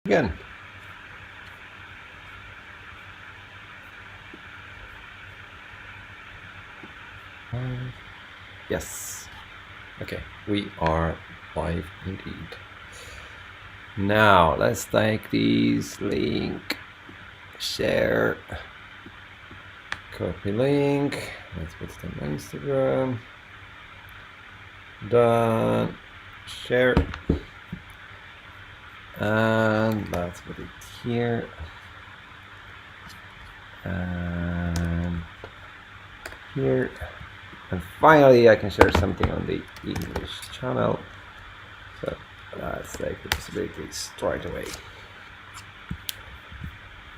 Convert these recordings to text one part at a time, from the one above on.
Again. Yes. Okay, we are live indeed. Now let's take this link, share, copy link. Let's put it on Instagram. Done. Share. And let's put it here. And here. And finally, I can share something on the English channel. So let's take the possibility straight away.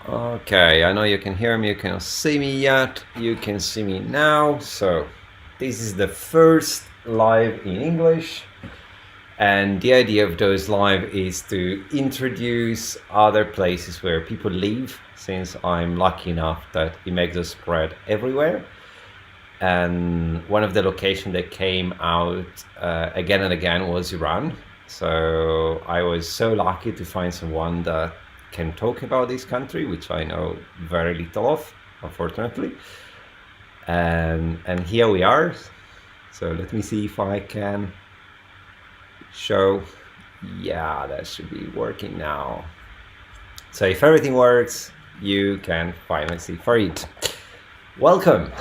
Okay, I know you can hear me, you cannot see me yet. You can see me now. So this is the first live in English. And the idea of those live is to introduce other places where people live, since I'm lucky enough that Imagzle spread everywhere. And one of the locations that came out again and again was Iran. So I was so lucky to find someone that can talk about this country, which I know very little of, unfortunately. And here we are. So let me see if I can show. Yeah, that should be working now. So if everything works, you can finally see Farid. Welcome.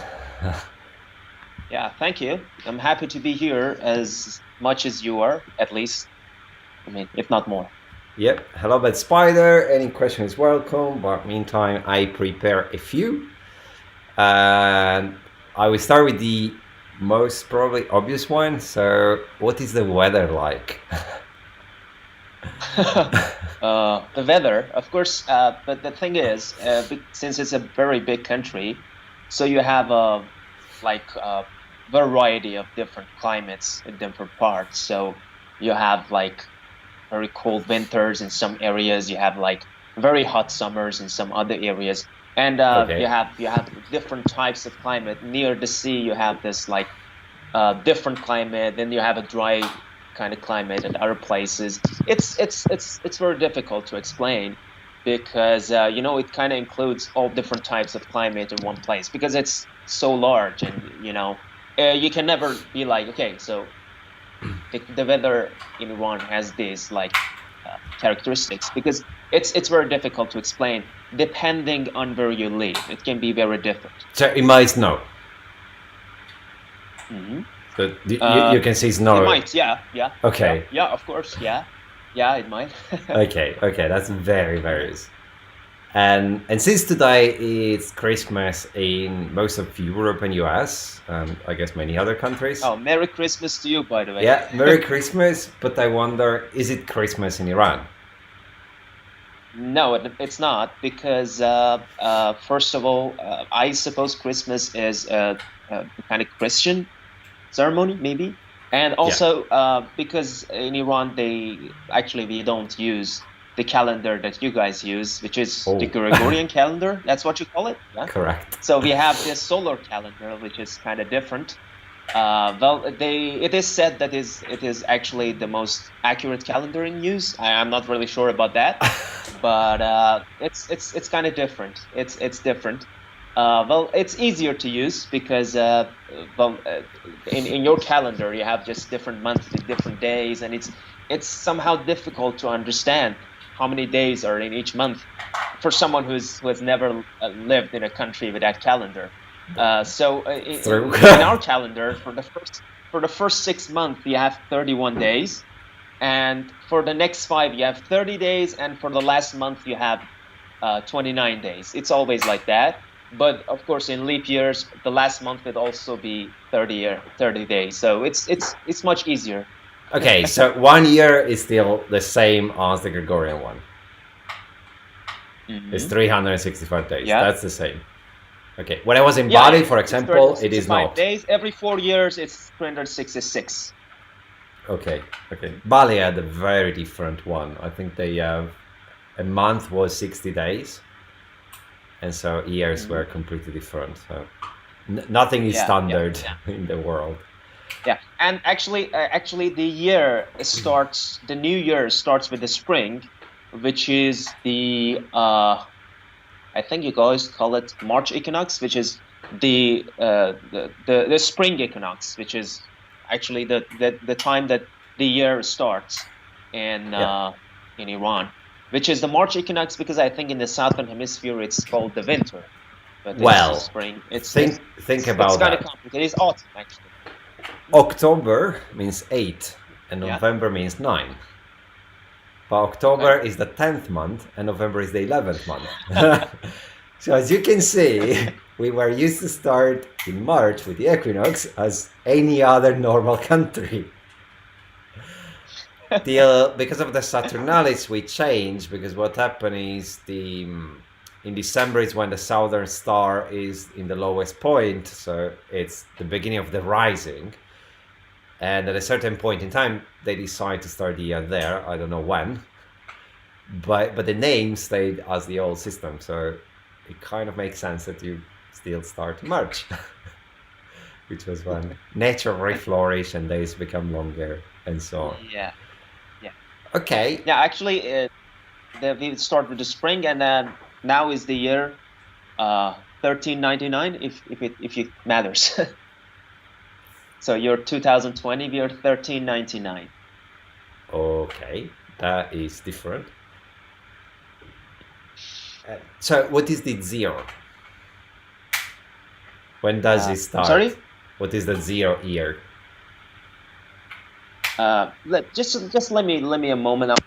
Yeah, thank you. I'm happy to be here as much as you are, at least. I mean, if not more. Yep. Hello, Bad Spider. Any question is welcome. But meantime, I prepare a few. And I will start with the most probably obvious one. So, what is the weather like? The weather, of course, but the thing is, since it's a very big country, so you have a variety of different climates in different parts. So you have like very cold winters in some areas. You have like very hot summers in some other areas, and Okay. you have different types of climate. Near the sea, you have this like different climate. Then you have a dry kind of climate at other places. It's very difficult to explain because it kind of includes all different types of climate in one place because it's so large, and you can never be like, okay, so the weather in Iran has these like characteristics, because it's very difficult to explain depending on where you live. It can be very different. So it might snow. Mm-hmm. So you can see snow. It might, yeah. Okay. Yeah, of course, yeah, it might. Okay, that's very various. And since today it's Christmas in most of Europe and US, and I guess many other countries. Oh, Merry Christmas to you, by the way. Yeah, Merry Christmas, but I wonder, is it Christmas in Iran? No, it's not, because first of all, I suppose Christmas is a kind of Christian ceremony, maybe. And also because in Iran, we don't use the calendar that you guys use, which is the Gregorian calendar. That's what you call it? Yeah? Correct. So we have this solar calendar, which is kind of different. It is said that it is actually the most accurate calendar in use. I'm not really sure about that, but it's kind of different. It's different. It's easier to use because in your calendar you have just different months with different days, and it's somehow difficult to understand how many days are in each month for someone who has never lived in a country with that calendar. So in our calendar, for the first 6 months you have 31 days, and for the next 5 you have 30 days, and for the last month you have 29 days. It's always like that. But of course, in leap years, the last month would also be 30 days. So it's much easier. Okay, so 1 year is still the same as the Gregorian one. Mm-hmm. It's 365 days. Yeah. That's the same. Okay. When I was in Bali, for example, it is not. Days every 4 years, it's 366. Okay. Bali had a very different one. I think they have a month was 60 days, and so years were completely different. So nothing is standard in the world. Yeah, and actually, the new year starts with the spring, which is the I think you guys call it March equinox, which is the spring equinox, which is actually the time that the year starts in Iran, which is the March equinox, because I think in the southern hemisphere it's called the winter, but it's the Well, spring. think about it's kind of that. complicated. It's autumn actually. October means 8 and Yeah. November means 9. But October Okay. is the 10th month and November is the 11th month. So as you can see, we were used to start in March with the equinox as any other normal country. Because of the Saturnalis, we changed, because what happened is in December is when the southern star is in the lowest point, so it's the beginning of the rising. And at a certain point in time, they decide to start the year there. I don't know when, but the name stayed as the old system, so it kind of makes sense that you still start in March, which was when nature reflourished and days become longer and so on. Yeah. Okay. Yeah. Actually, we start with the spring, and then now is the year 1399, if it matters. So you're 2020, we are 1399. Okay, that is different. So what is the zero? When does it start? Sorry? What is the 0 year? Just let me a moment.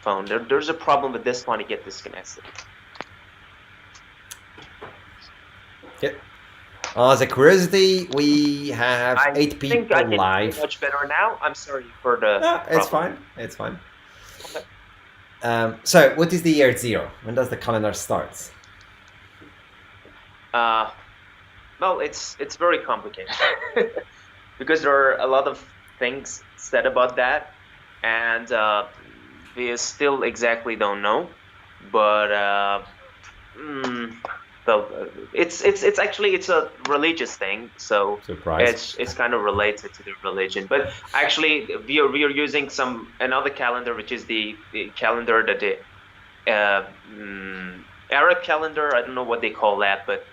Phone. There's a problem with this one to get disconnected. Yeah. As a curiosity, we have 8 people I think I live. can much better now. I'm sorry for the. No, it's fine. It's fine. Okay. So, what is the year 0? When does the calendar start? Well, it's very complicated because there are a lot of things said about that, and we still exactly don't know. But it's actually it's a religious thing, so Surprise. it's kind of related to the religion. But actually, we are using another calendar, which is the calendar that the Arab calendar. I don't know what they call that, but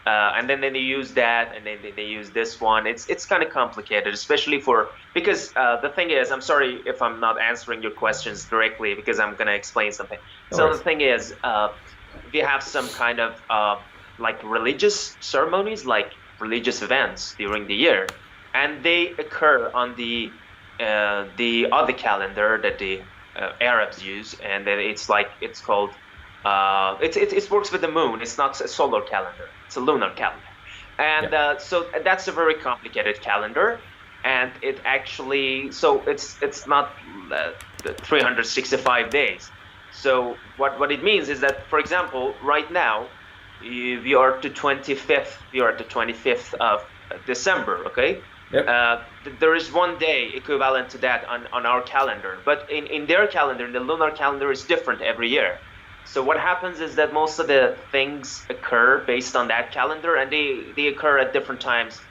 and then they use that, and then they use this one. It's kind of complicated, especially because the thing is, I'm sorry if I'm not answering your questions directly, because I'm gonna explain something. So the thing is, we have some kind of like religious ceremonies, like religious events during the year, and they occur on the other calendar that the Arabs use, and then it's called it works with the moon. It's not a solar calendar; it's a lunar calendar, and so that's a very complicated calendar, and it actually it's not 365 days. So what it means is that, for example, right now we are the 25th. We are at the 25th of December. Okay. Yep. There is one day equivalent to that on our calendar, but in their calendar, the lunar calendar is different every year. So what happens is that most of the things occur based on that calendar, and they occur at different times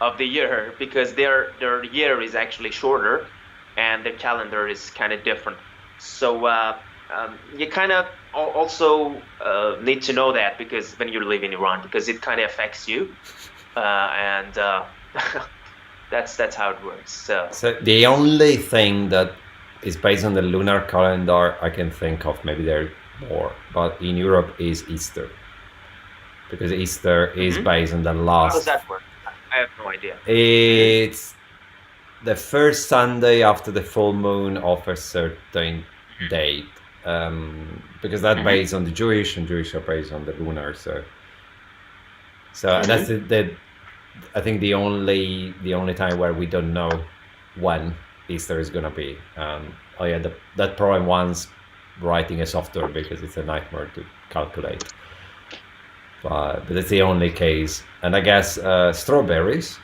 of the year, because their year is actually shorter and their calendar is kind of different. So you kind of also need to know that, because when you live in Iran, because it kind of affects you, and that's how it works. So the only thing that is based on the lunar calendar I can think of, maybe there are more, but in Europe is Easter, because Easter is based on the last. How does that work? I have no idea. It's the first Sunday after the full moon of a certain date, because that's based on the Jewish, and Jewish are based on the lunar. So and that's the I think the only time where we don't know when Easter is gonna be. That problem once writing a software, because it's a nightmare to calculate. But it's the only case. And I guess strawberries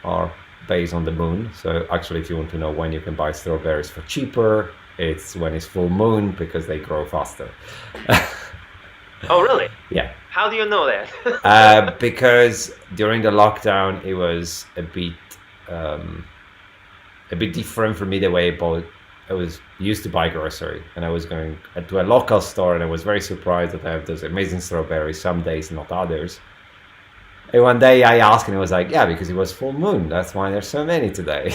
are based on the moon. So actually, if you want to know when you can buy strawberries for cheaper, it's when it's full moon, because they grow faster. Oh, really? Yeah. How do you know that? Because during the lockdown, it was a bit different for me, the way I bought was used to buy grocery, and I was going to a local store, and I was very surprised that I have those amazing strawberries some days, not others. And one day I asked, and he was like, "Yeah, because it was full moon. That's why there's so many today."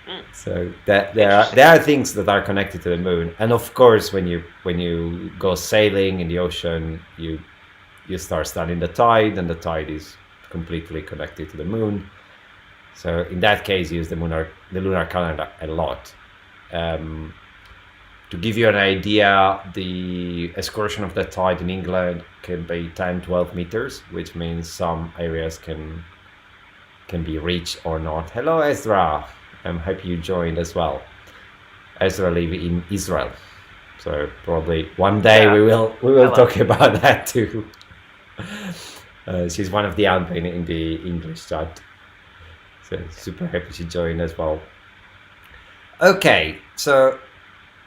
Mm, So that interesting. there are things that are connected to the moon, and of course, when you go sailing in the ocean, you start studying the tide, and the tide is completely connected to the moon. So in that case, use the lunar calendar a lot. Um, to give you an idea, the excursion of the tide in England can be 10, 12 meters, which means some areas can be reached or not. Hello, Ezra. I'm happy you joined as well. Ezra live in Israel, so probably one day Yeah. we will Hello. talk about that too. She's one of the admin in the English chat, so super happy she joined as well. Okay, so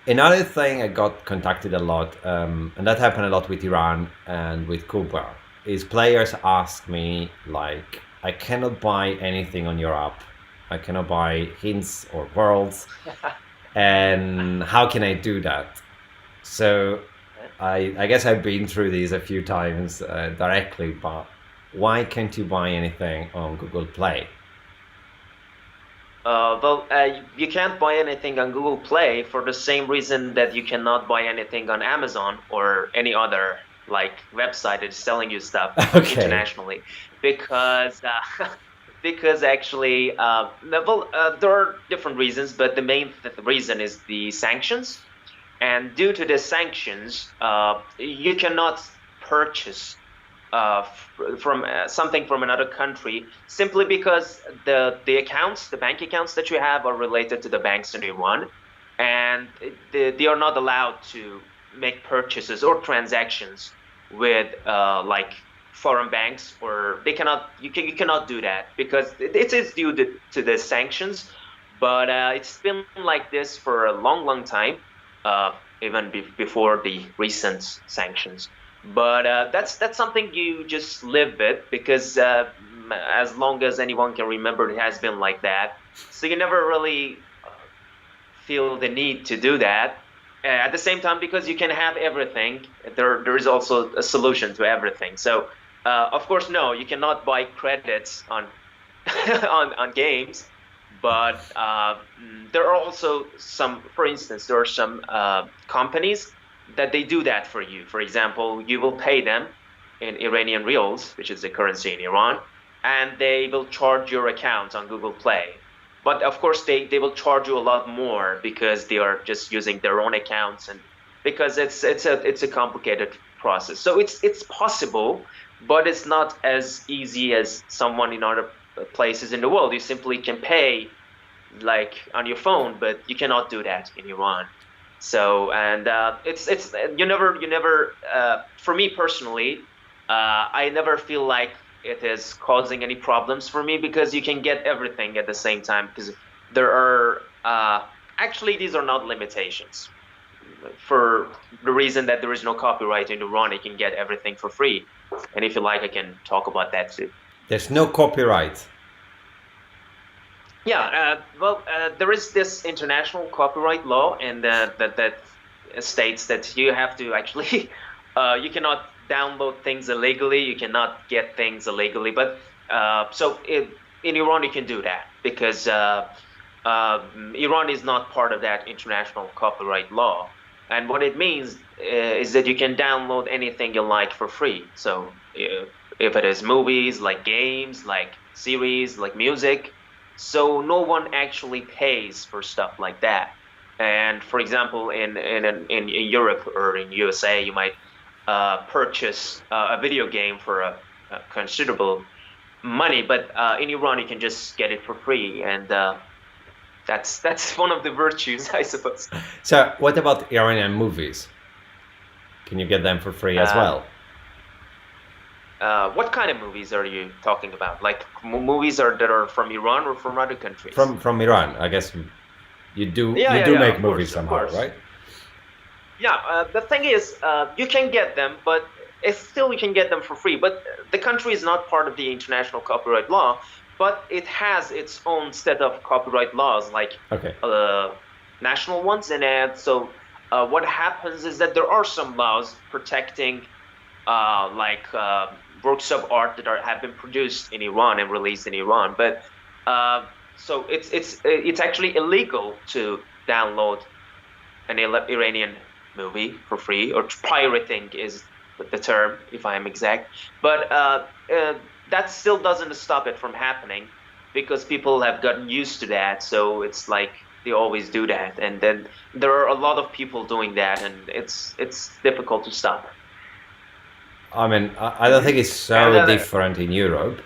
another thing I got contacted a lot, and that happened a lot with Iran and with Cuba, is players ask me like, I cannot buy anything on your app. I cannot buy hints or worlds, and how can I do that? So I guess I've been through these a few times directly, but why can't you buy anything on Google Play? You can't buy anything on Google Play for the same reason that you cannot buy anything on Amazon or any other like website that is selling you stuff Okay. internationally, because because actually, there are different reasons, but the main reason is the sanctions. And due to the sanctions, you cannot purchase from something from another country simply because the bank accounts that you have are related to the banks in Iran, and they are not allowed to make purchases or transactions with like foreign banks, or you cannot do that because it is due to the sanctions. But it's been like this for a long time, even before the recent sanctions. But that's something you just live with, because as long as anyone can remember, it has been like that. So you never really feel the need to do that. At the same time, because you can have everything, there is also a solution to everything. So of course, no, you cannot buy credits on on games. But there are also some, for instance, there are some companies that they do that for you. For example, you will pay them in Iranian reals, which is the currency in Iran, and they will charge your account on Google Play. But of course, they will charge you a lot more because they are just using their own accounts, and because it's a complicated process. So it's possible, but it's not as easy as someone in other places in the world. You simply can pay like on your phone, but you cannot do that in Iran. So, and it's you never for me personally, I never feel like it is causing any problems for me, because you can get everything at the same time, because there are actually, these are not limitations, for the reason that there is no copyright in Iran. You can get everything for free, and if you like, I can talk about that too. There's no copyright. Yeah, there is this international copyright law, and that states that you have to actually, you cannot download things illegally, you cannot get things illegally. But in Iran, you can do that, because Iran is not part of that international copyright law. And what it means is that you can download anything you like for free. So if it is movies, like games, like series, like music, so no one actually pays for stuff like that. And for example, in Europe or in USA, you might purchase a video game for a considerable money, but in Iran you can just get it for free, and that's one of the virtues, I suppose. So what about Iranian movies? Can you get them for free as Um, well? what kind of movies are you talking about? Like movies that are from Iran or from other countries? From Iran, I guess Yeah, you yeah, do yeah. make Of movies course, of somehow, course. right? Yeah, the thing is, you can get them, but it's still you can get them for free. But the country is not part of the international copyright law. but it has its own set of copyright laws, like Okay. national ones. And so what happens is that there are some laws protecting works of art that have been produced in Iran and released in Iran. But so it's actually illegal to download an Iranian movie for free, or pirating is the term, if I am exact. But that still doesn't stop it from happening, because people have gotten used to that. So it's like they always do that, and then there are a lot of people doing that, and it's difficult to stop. I mean, I don't think it's And so different in Europe.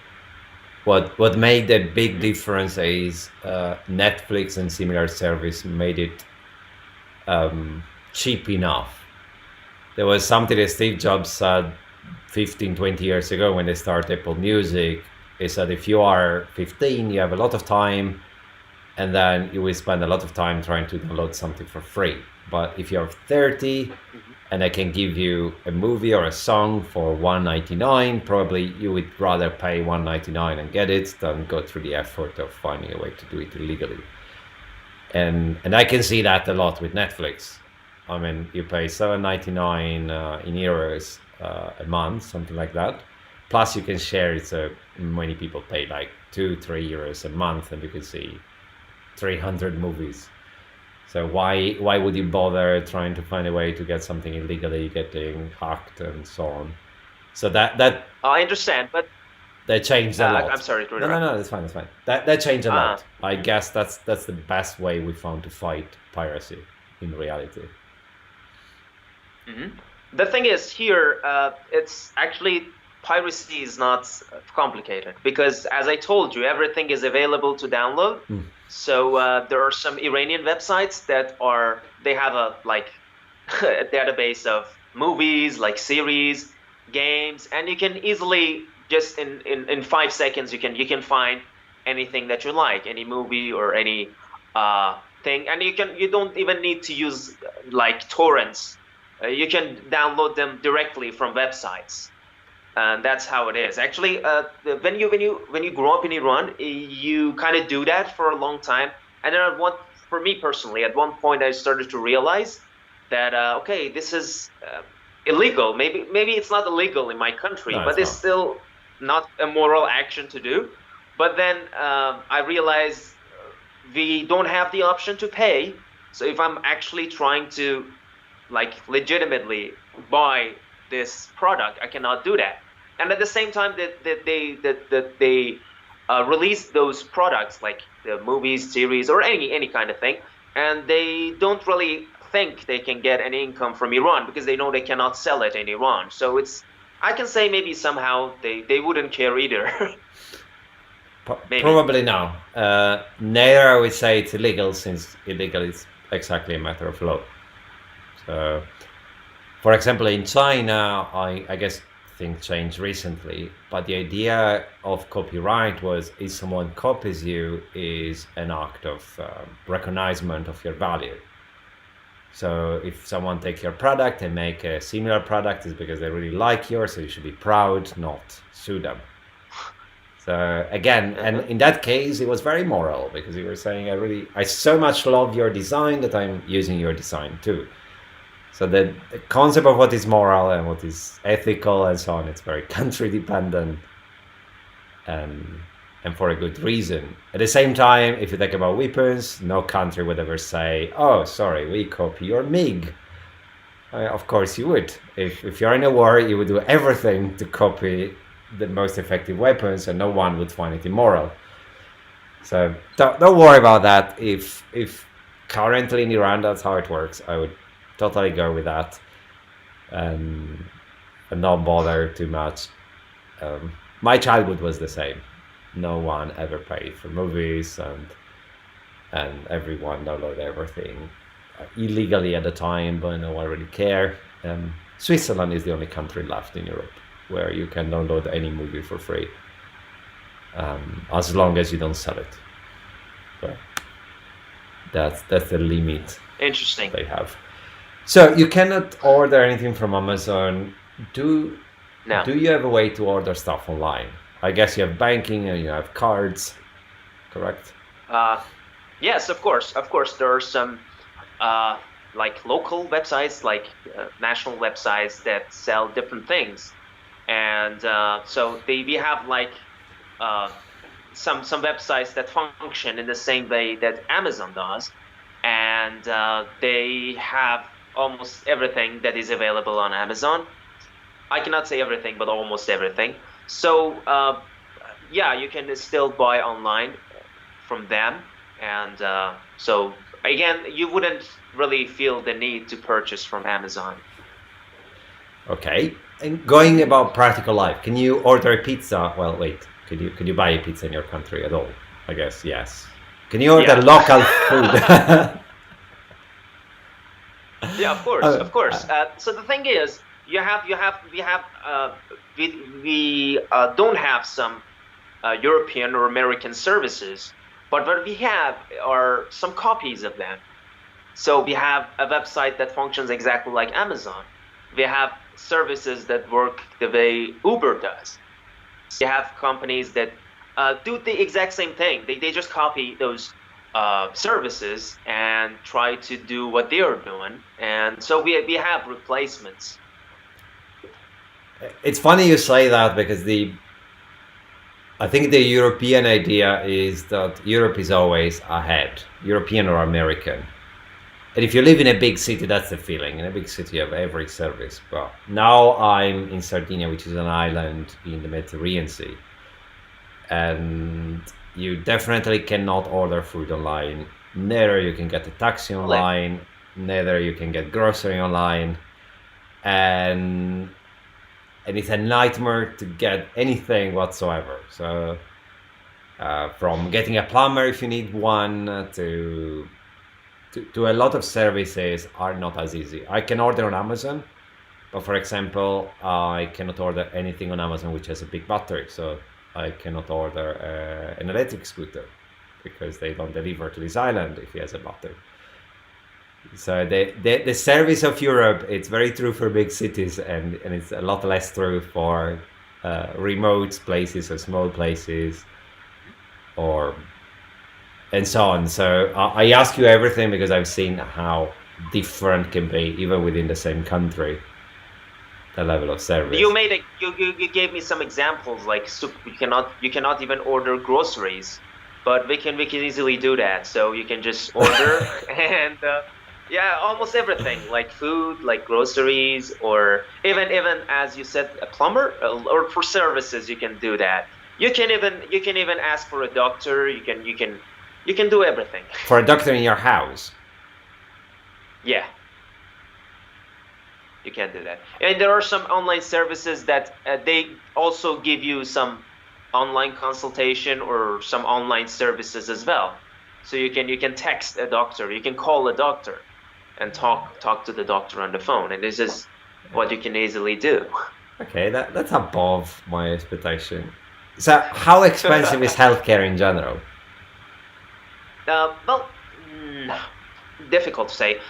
What made the big difference is Netflix and similar service made it cheap enough. There was something that Steve Jobs said 15, 20 years ago when they started Apple Music. He said if you are 15, you have a lot of time, and then you will spend a lot of time trying to download something for free. But if you're 30 and I can give you a movie or a song for $1.99, probably you would rather pay $1.99 and get it than go through the effort of finding a way to do it illegally. And I can see that a lot with Netflix. I mean, you pay $7.99 in euros a month, something like that. Plus, you can share it, so many people pay like 2-3 euros a month, and you can see 300 movies. So why would you bother trying to find a way to get something illegally, getting hacked and so on? So that I understand, but that changed a lot. I'm sorry to No, interrupt. no, that's fine, that's fine. That changed a lot. I guess that's the best way we found to fight piracy in reality. The thing is here, it's actually, piracy is not complicated, because as I told you, everything is available to download. So there are some Iranian websites that they have a a database of movies, like series, games, and you can easily just in 5 seconds you can find anything that you like, any movie or any thing, and you don't even need to use like torrents. You can download them directly from websites, and that's how it is. Actually, when you grow up in Iran, you kind of do that for a long time, and then for me personally, at one point I started to realize that okay, this is illegal. Maybe it's not illegal in my country, No, but it's it's not. still not a moral action to do. But then I realized we don't have the option to pay. So if I'm actually trying to legitimately buy this product, I cannot do that. And at the same time that they release those products, like the movies, series, or any kind of thing, and they don't really think they can get any income from Iran, because they know they cannot sell it in Iran. So I can say maybe somehow they wouldn't care either. Maybe. Probably no. Neither I would say it's illegal, since illegal is exactly a matter of law. So, for example, in China, I guess things changed recently, but the idea of copyright was if someone copies you is an act of recognition of your value. So if someone takes your product and make a similar product, it's because they really like yours, so you should be proud, not sue them. So again, and in that case, it was very moral, because you were saying, I so much love your design that I'm using your design too. So the concept of what is moral and what is ethical and so on, it's very country dependent, and for a good reason. At the same time, if you think about weapons, no country would ever say, oh, sorry, we copy your MiG. Of course you would. If you're in a war, you would do everything to copy the most effective weapons, and no one would find it immoral. So don't worry about that. If currently in Iran that's how it works, I would totally go with that, and not bother too much. My childhood was the same. No one ever paid for movies, and everyone downloaded everything illegally at the time, but no one really cared. Switzerland is the only country left in Europe where you can download any movie for free, as long as you don't sell it. But that's the limit. Interesting. They have. So you cannot order anything from Amazon. Do No. you have a way to order stuff online? I guess you have banking and you have cards, correct? Uh, yes, of course. Of course, there are some like local websites, like national websites that sell different things, and so we have like uh, some websites that function in the same way that Amazon does, and they have almost everything that is available on Amazon. I cannot say everything, but almost everything. So yeah, you can still buy online from them, and so again, you wouldn't really feel the need to purchase from Amazon. Okay. And going about practical life, can you order a pizza? Well, wait. Could you buy a pizza in your country at all? I guess yes. Can you order Yeah. local food? Yeah, of course, Uh, of course. So the thing is, we don't have some European or American services, but what we have are some copies of them. So we have a website that functions exactly like Amazon. We have services that work the way Uber does. We have companies that do the exact same thing. They just copy those services and try to do what they are doing. And so we have replacements. it's funny you say that because I think the European idea is that Europe is always ahead, European or American. And if you live in a big city, that's the feeling. In a big city, you have every service. But now I'm in Sardinia, which is an island in the Mediterranean Sea. And you definitely cannot order food online. Neither you can get a taxi Really? online, neither you can get grocery online. And it's a nightmare to get anything whatsoever. So from getting a plumber if you need one to a lot of services are not as easy. I can order on Amazon, but for example, I cannot order anything on Amazon which has a big battery. So I cannot order an electric scooter because they don't deliver to this island if he has a battery. So the service of Europe, it's very true for big cities, and it's a lot less true for remote places or small places or and so on. So I ask you everything because I've seen how different can be even within the same country, the level of service. You gave me some examples like you cannot even order groceries, but we can easily do that. So you can just order and yeah, almost everything like food, like groceries, or even as you said, a plumber or for services you can do that. You can even ask for a doctor. You can do everything. For a doctor in your house. Yeah, you can do that. And there are some online services that they also give you some online consultation or some online services as well. So you can text a doctor, you can call a doctor and talk to the doctor on the phone, and this is what you can easily do. Okay, that's above my expectation. So how expensive is healthcare in general? Well, difficult to say.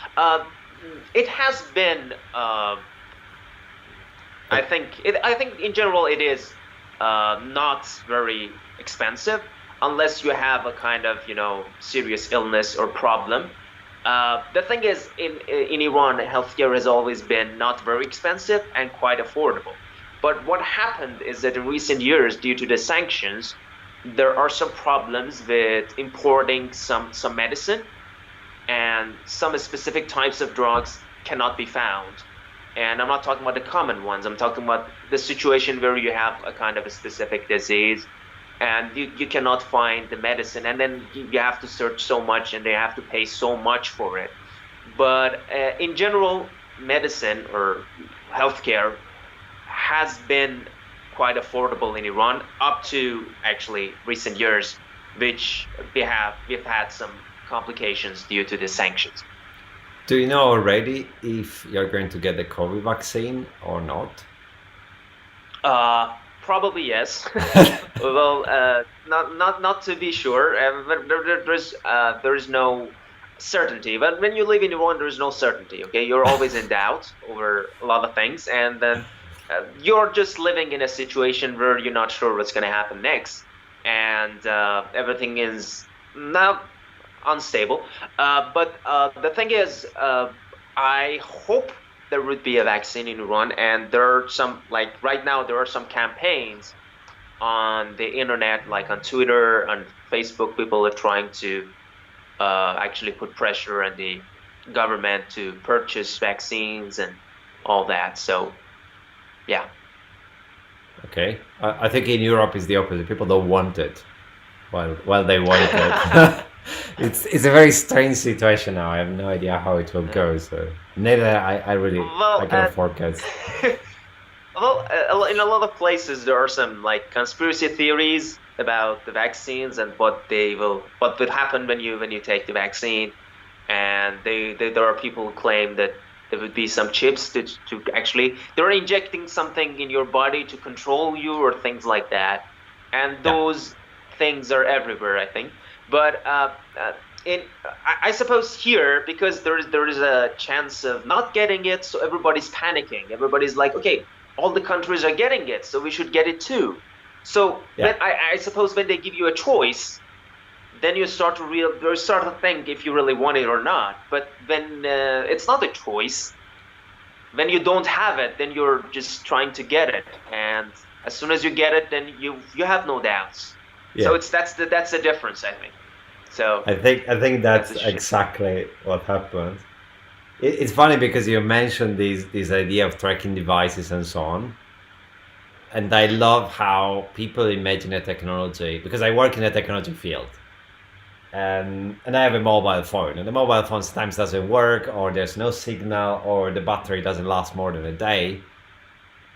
It has been. I think in general it is not very expensive unless you have a kind of serious illness or problem. The thing is, in Iran, healthcare has always been not very expensive and quite affordable. But what happened is that in recent years, due to the sanctions, there are some problems with importing some medicine, and some specific types of drugs cannot be found. And I'm not talking about the common ones. I'm talking about the situation where you have a kind of a specific disease and you cannot find the medicine, and then you have to search so much and they have to pay so much for it. But in general, medicine or healthcare has been quite affordable in Iran up to actually recent years, which we've had some complications due to the sanctions. Do you know already if you're going to get the COVID vaccine or not? Probably yes. Well, not to be sure. But there is no certainty. But when you live in Iran, there is no certainty. Okay, you're always in doubt over a lot of things, and then you're just living in a situation where you're not sure what's going to happen next, and everything is now unstable. But the thing is, I hope there would be a vaccine in Iran, and there are some, like right now, there are some campaigns on the internet, like on Twitter, on Facebook. People are trying to actually put pressure on the government to purchase vaccines and all that. So, yeah. Okay. I think in Europe is the opposite. People don't want it while they want it. It's a very strange situation now. I have no idea how it will go. So neither I really I Well, cannot forecast. well, in a lot of places there are some like conspiracy theories about the vaccines and what will happen when you take the vaccine, and there are people who claim that there would be some chips to actually they're injecting something in your body to control you or things like that, and Yeah. those things are everywhere, I think. But in I suppose here, because there is a chance of not getting it, so everybody's panicking. Everybody's like, okay, all the countries are getting it, so we should get it too. So Yeah. I suppose when they give you a choice, then you start to think if you really want it or not. But when it's not a choice, when you don't have it, then you're just trying to get it, and as soon as you get it, then you have no doubts. So Yeah. that's the difference, I think. So I think that's that's a shift. exactly what happens. It's funny because you mentioned this idea of tracking devices and so on, and I love how people imagine a technology because I work in a technology field, and I have a mobile phone, and the mobile phone sometimes doesn't work, or there's no signal, or the battery doesn't last more than a day.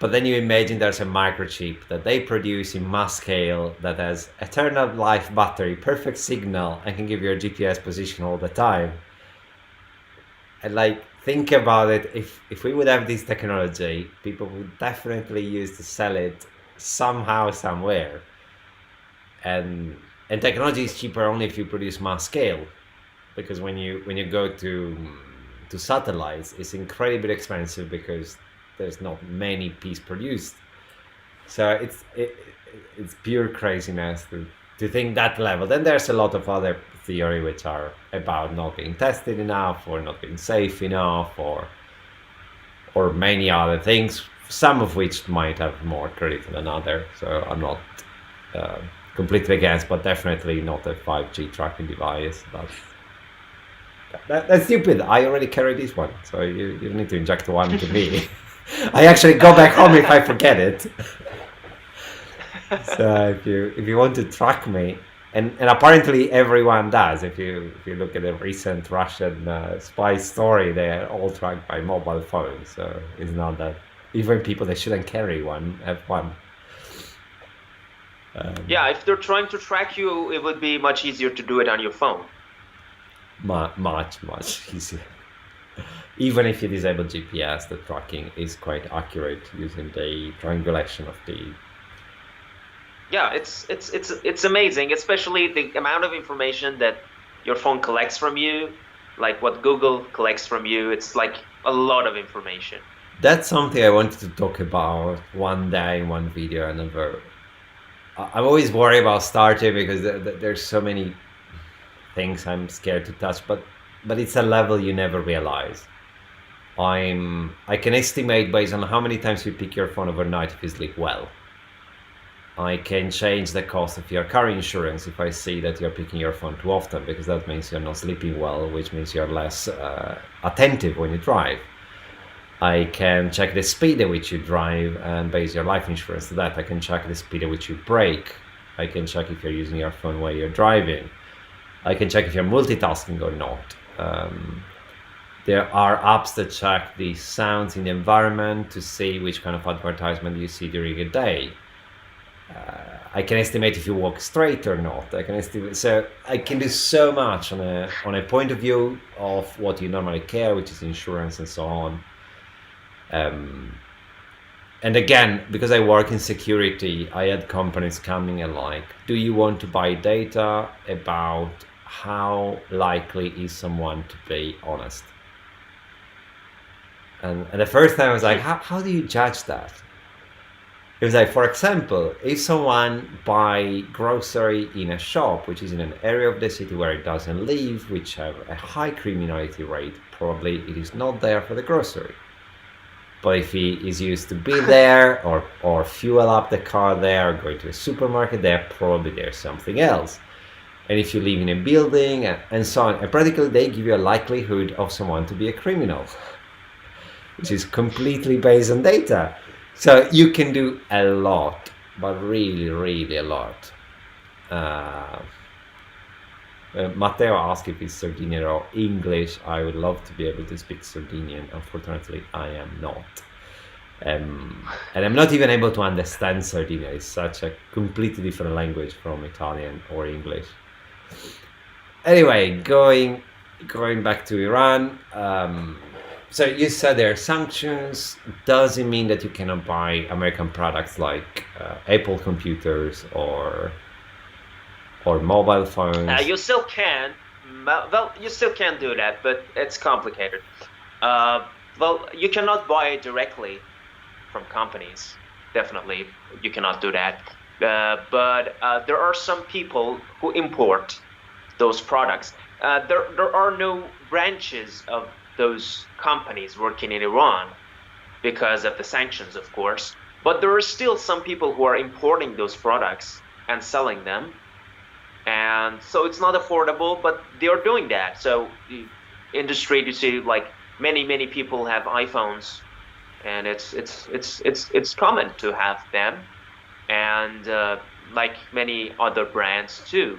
But then you imagine there's a microchip that they produce in mass scale that has eternal life battery, perfect signal, and can give you a GPS position all the time. And like think about it, if we would have this technology, people would definitely use to sell it somehow, somewhere. And technology is cheaper only if you produce mass scale. Because when you go to satellites, it's incredibly expensive because there's not many pieces produced. So it's pure craziness to think that level. Then there's a lot of other theory which are about not being tested enough or not being safe enough or many other things. Some of which might have more credit than other. So I'm not uh, completely against, but definitely not a 5G tracking device. That's stupid. I already carry this one, so you don't need to inject one to me. I actually go back home if I forget it. So if you want to track me, and apparently everyone does. If you look at the recent Russian spy story, they are all tracked by mobile phones. So it's not that even people that shouldn't carry one have one. Um, Yeah, if they're trying to track you, it would be much easier to do it on your phone. much easier. Even if you disable GPS, the tracking is quite accurate using the triangulation of the. Yeah, it's amazing, especially the amount of information that your phone collects from you, like what Google collects from you. It's like a lot of information. That's something I wanted to talk about one day in one video. And never. I'm always worried about starting because there's so many things I'm scared to touch, but it's a level you never realize. I can estimate based on how many times you pick your phone overnight if you sleep well. I can change the cost of your car insurance if I see that you're picking your phone too often, because that means you're not sleeping well, which means you're less attentive when you drive. I can check the speed at which you drive and base your life insurance to that. I can check the speed at which you brake. I can check if you're using your phone while you're driving. I can check if you're multitasking or not. There are apps that check the sounds in the environment to see which kind of advertisement you see during a day. I can estimate if you walk straight or not. I can estimate, so I can do so much on a point of view of what you normally care, which is insurance and so on. Um, and again, because I work in security, I had companies coming and like, do you want to buy data about how likely is someone to be honest? And the first time I was like, how do you judge that? It's like, for example, if someone buy grocery in a shop which is in an area of the city where it doesn't live, which have a high criminality rate, probably it is not there for the grocery. But if he is used to be there or fuel up the car there or go to a supermarket there, probably there's something else. And if you live in a building and so on, and practically they give you a likelihood of someone to be a criminal, which is completely based on data. So you can do a lot, but really, really a lot. Matteo asked if it's Sardinian or English. I would love to be able to speak Sardinian. Unfortunately, I am not. And I'm not even able to understand Sardinian. It's such a completely different language from Italian or English. Anyway, going back to Iran. So you said there are sanctions. Does it mean that you cannot buy American products like Apple computers or mobile phones? You still can. Well, you still can do that, but it's complicated. Well, you cannot buy it directly from companies. Definitely, you cannot do that. But there are some people who import those products. There are no branches of those companies working in Iran because of the sanctions, of course. But there are still some people who are importing those products and selling them. And so it's not affordable, but they are doing that. So the industry, you see, like many people have iPhones, and it's common to have them, and like many other brands too.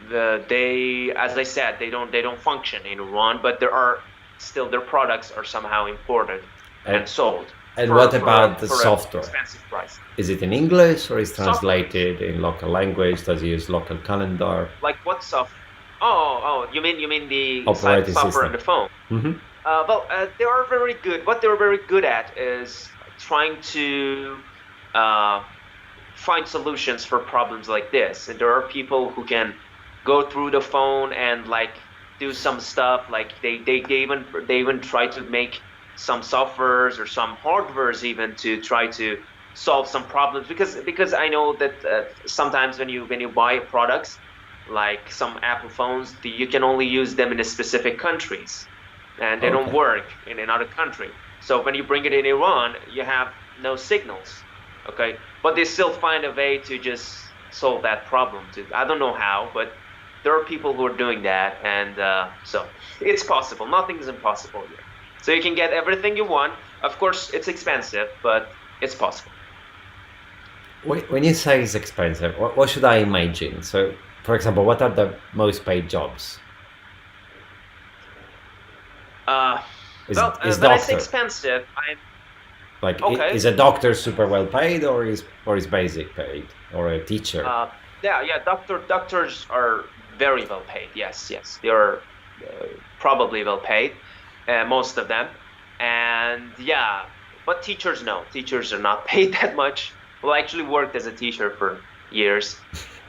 They, as I said, they don't function in Iran, but there are still their products are somehow imported and sold. And what about the software? Expensive price. Is it in English or is translated in local language? Does it use local calendar? Like what software? Oh, you mean the operating software system on the phone? Mm-hmm. Well, they are very good. What they're very good at is trying to find solutions for problems like this. And there are people who can go through the phone and like do some stuff. Like they even try to make some softwares or some hardwares even to try to solve some problems, because I know that sometimes when you buy products like some Apple phones, you can only use them in specific countries, and they don't work in another country. So when you bring it in Iran, you have no signals, okay? But they still find a way to just solve that problem. I don't know how, but there are people who are doing that, and so it's possible. Nothing is impossible here. So you can get everything you want. Of course, it's expensive, but it's possible. When you say it's expensive, what should I imagine? So, for example, what are the most paid jobs? Well, Is when I say doctor expensive, I'm like okay. is a doctor super well paid or is basic paid, or a teacher? Yeah. Doctors are very well paid. Yes, they are probably well paid, most of them, and yeah. But teachers, no, teachers are not paid that much. Well, I actually worked as a teacher for years,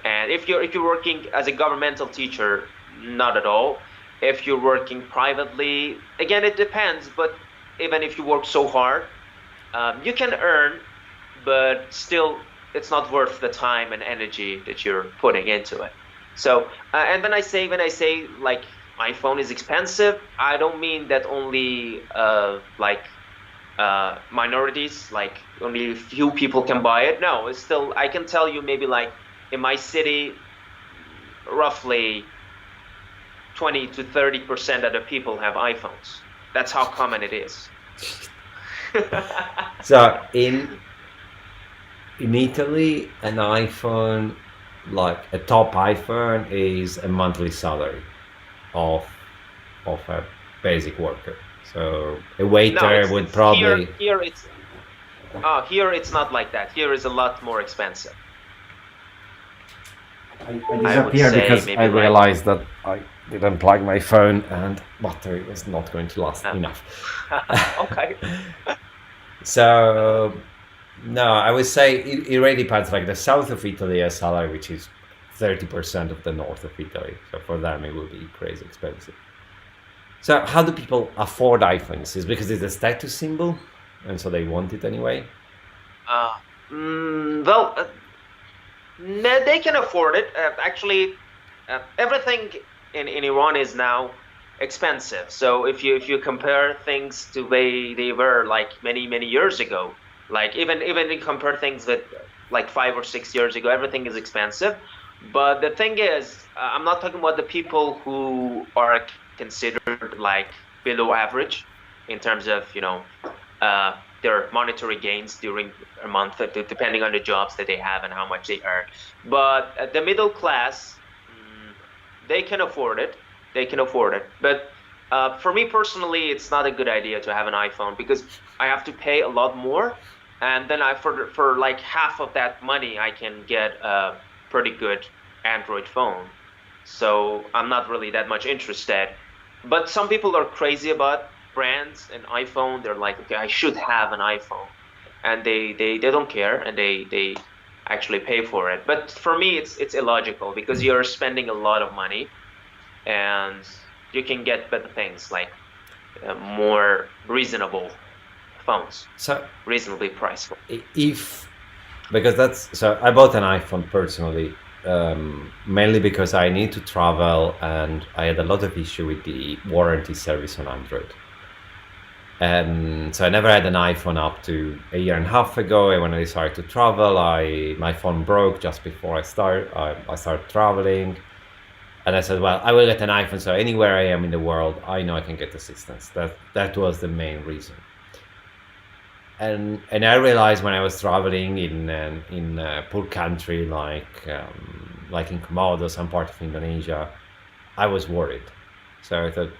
and if you're working as a governmental teacher, not at all. If you're working privately, again, it depends. But even if you work so hard, you can earn, but still, it's not worth the time and energy that you're putting into it. So, and when I say like iPhone is expensive, I don't mean that only like minorities, like only a few people can buy it. No, it's still, I can tell you maybe like in my city, roughly 20 to 30% of the people have iPhones. That's how common it is. So in Italy, an iPhone, like a top iPhone, is a monthly salary of a basic worker. So a waiter would probably here it's not like that. Here is a lot more expensive. I disappeared because I realized that I didn't plug my phone and battery was not going to last enough. Okay. So no, I would say it really depends. Like the south of Italy has salary which is 30% of the north of Italy. So for them it will be crazy expensive. So how do people afford iPhones? Is because it's a status symbol and so they want it anyway? Uh, well, they can afford it. Actually, everything in Iran is now expensive. So if you compare things to way they were like many years ago, like even you compare things with like 5 or 6 years ago, everything is expensive. But the thing is, I'm not talking about the people who are considered like below average in terms of uh, their monetary gains during a month, depending on the jobs that they have and how much they earn. But the middle class, they can afford it. They can afford it. But for me personally, it's not a good idea to have an iPhone because I have to pay a lot more, and then for like half of that money, I can get a pretty good Android phone. So I'm not really that much interested. But some people are crazy about brands and iPhone. They're like, okay, I should have an iPhone, and they don't care, and they actually pay for it. But for me, it's illogical because you're spending a lot of money, and you can get better things like more reasonable phones, So reasonably priced. if because that's so I bought an iPhone personally, mainly because I need to travel and I had a lot of issue with the warranty service on Android. And so I never had an iPhone up to a year and a half ago. And when I decided to travel, I my phone broke just before I started traveling. And I said, well, I will get an iPhone, so anywhere I am in the world, I know I can get assistance. That was the main reason. And I realized when I was traveling in a poor country like in Komodo, some part of Indonesia, I was worried. So I thought,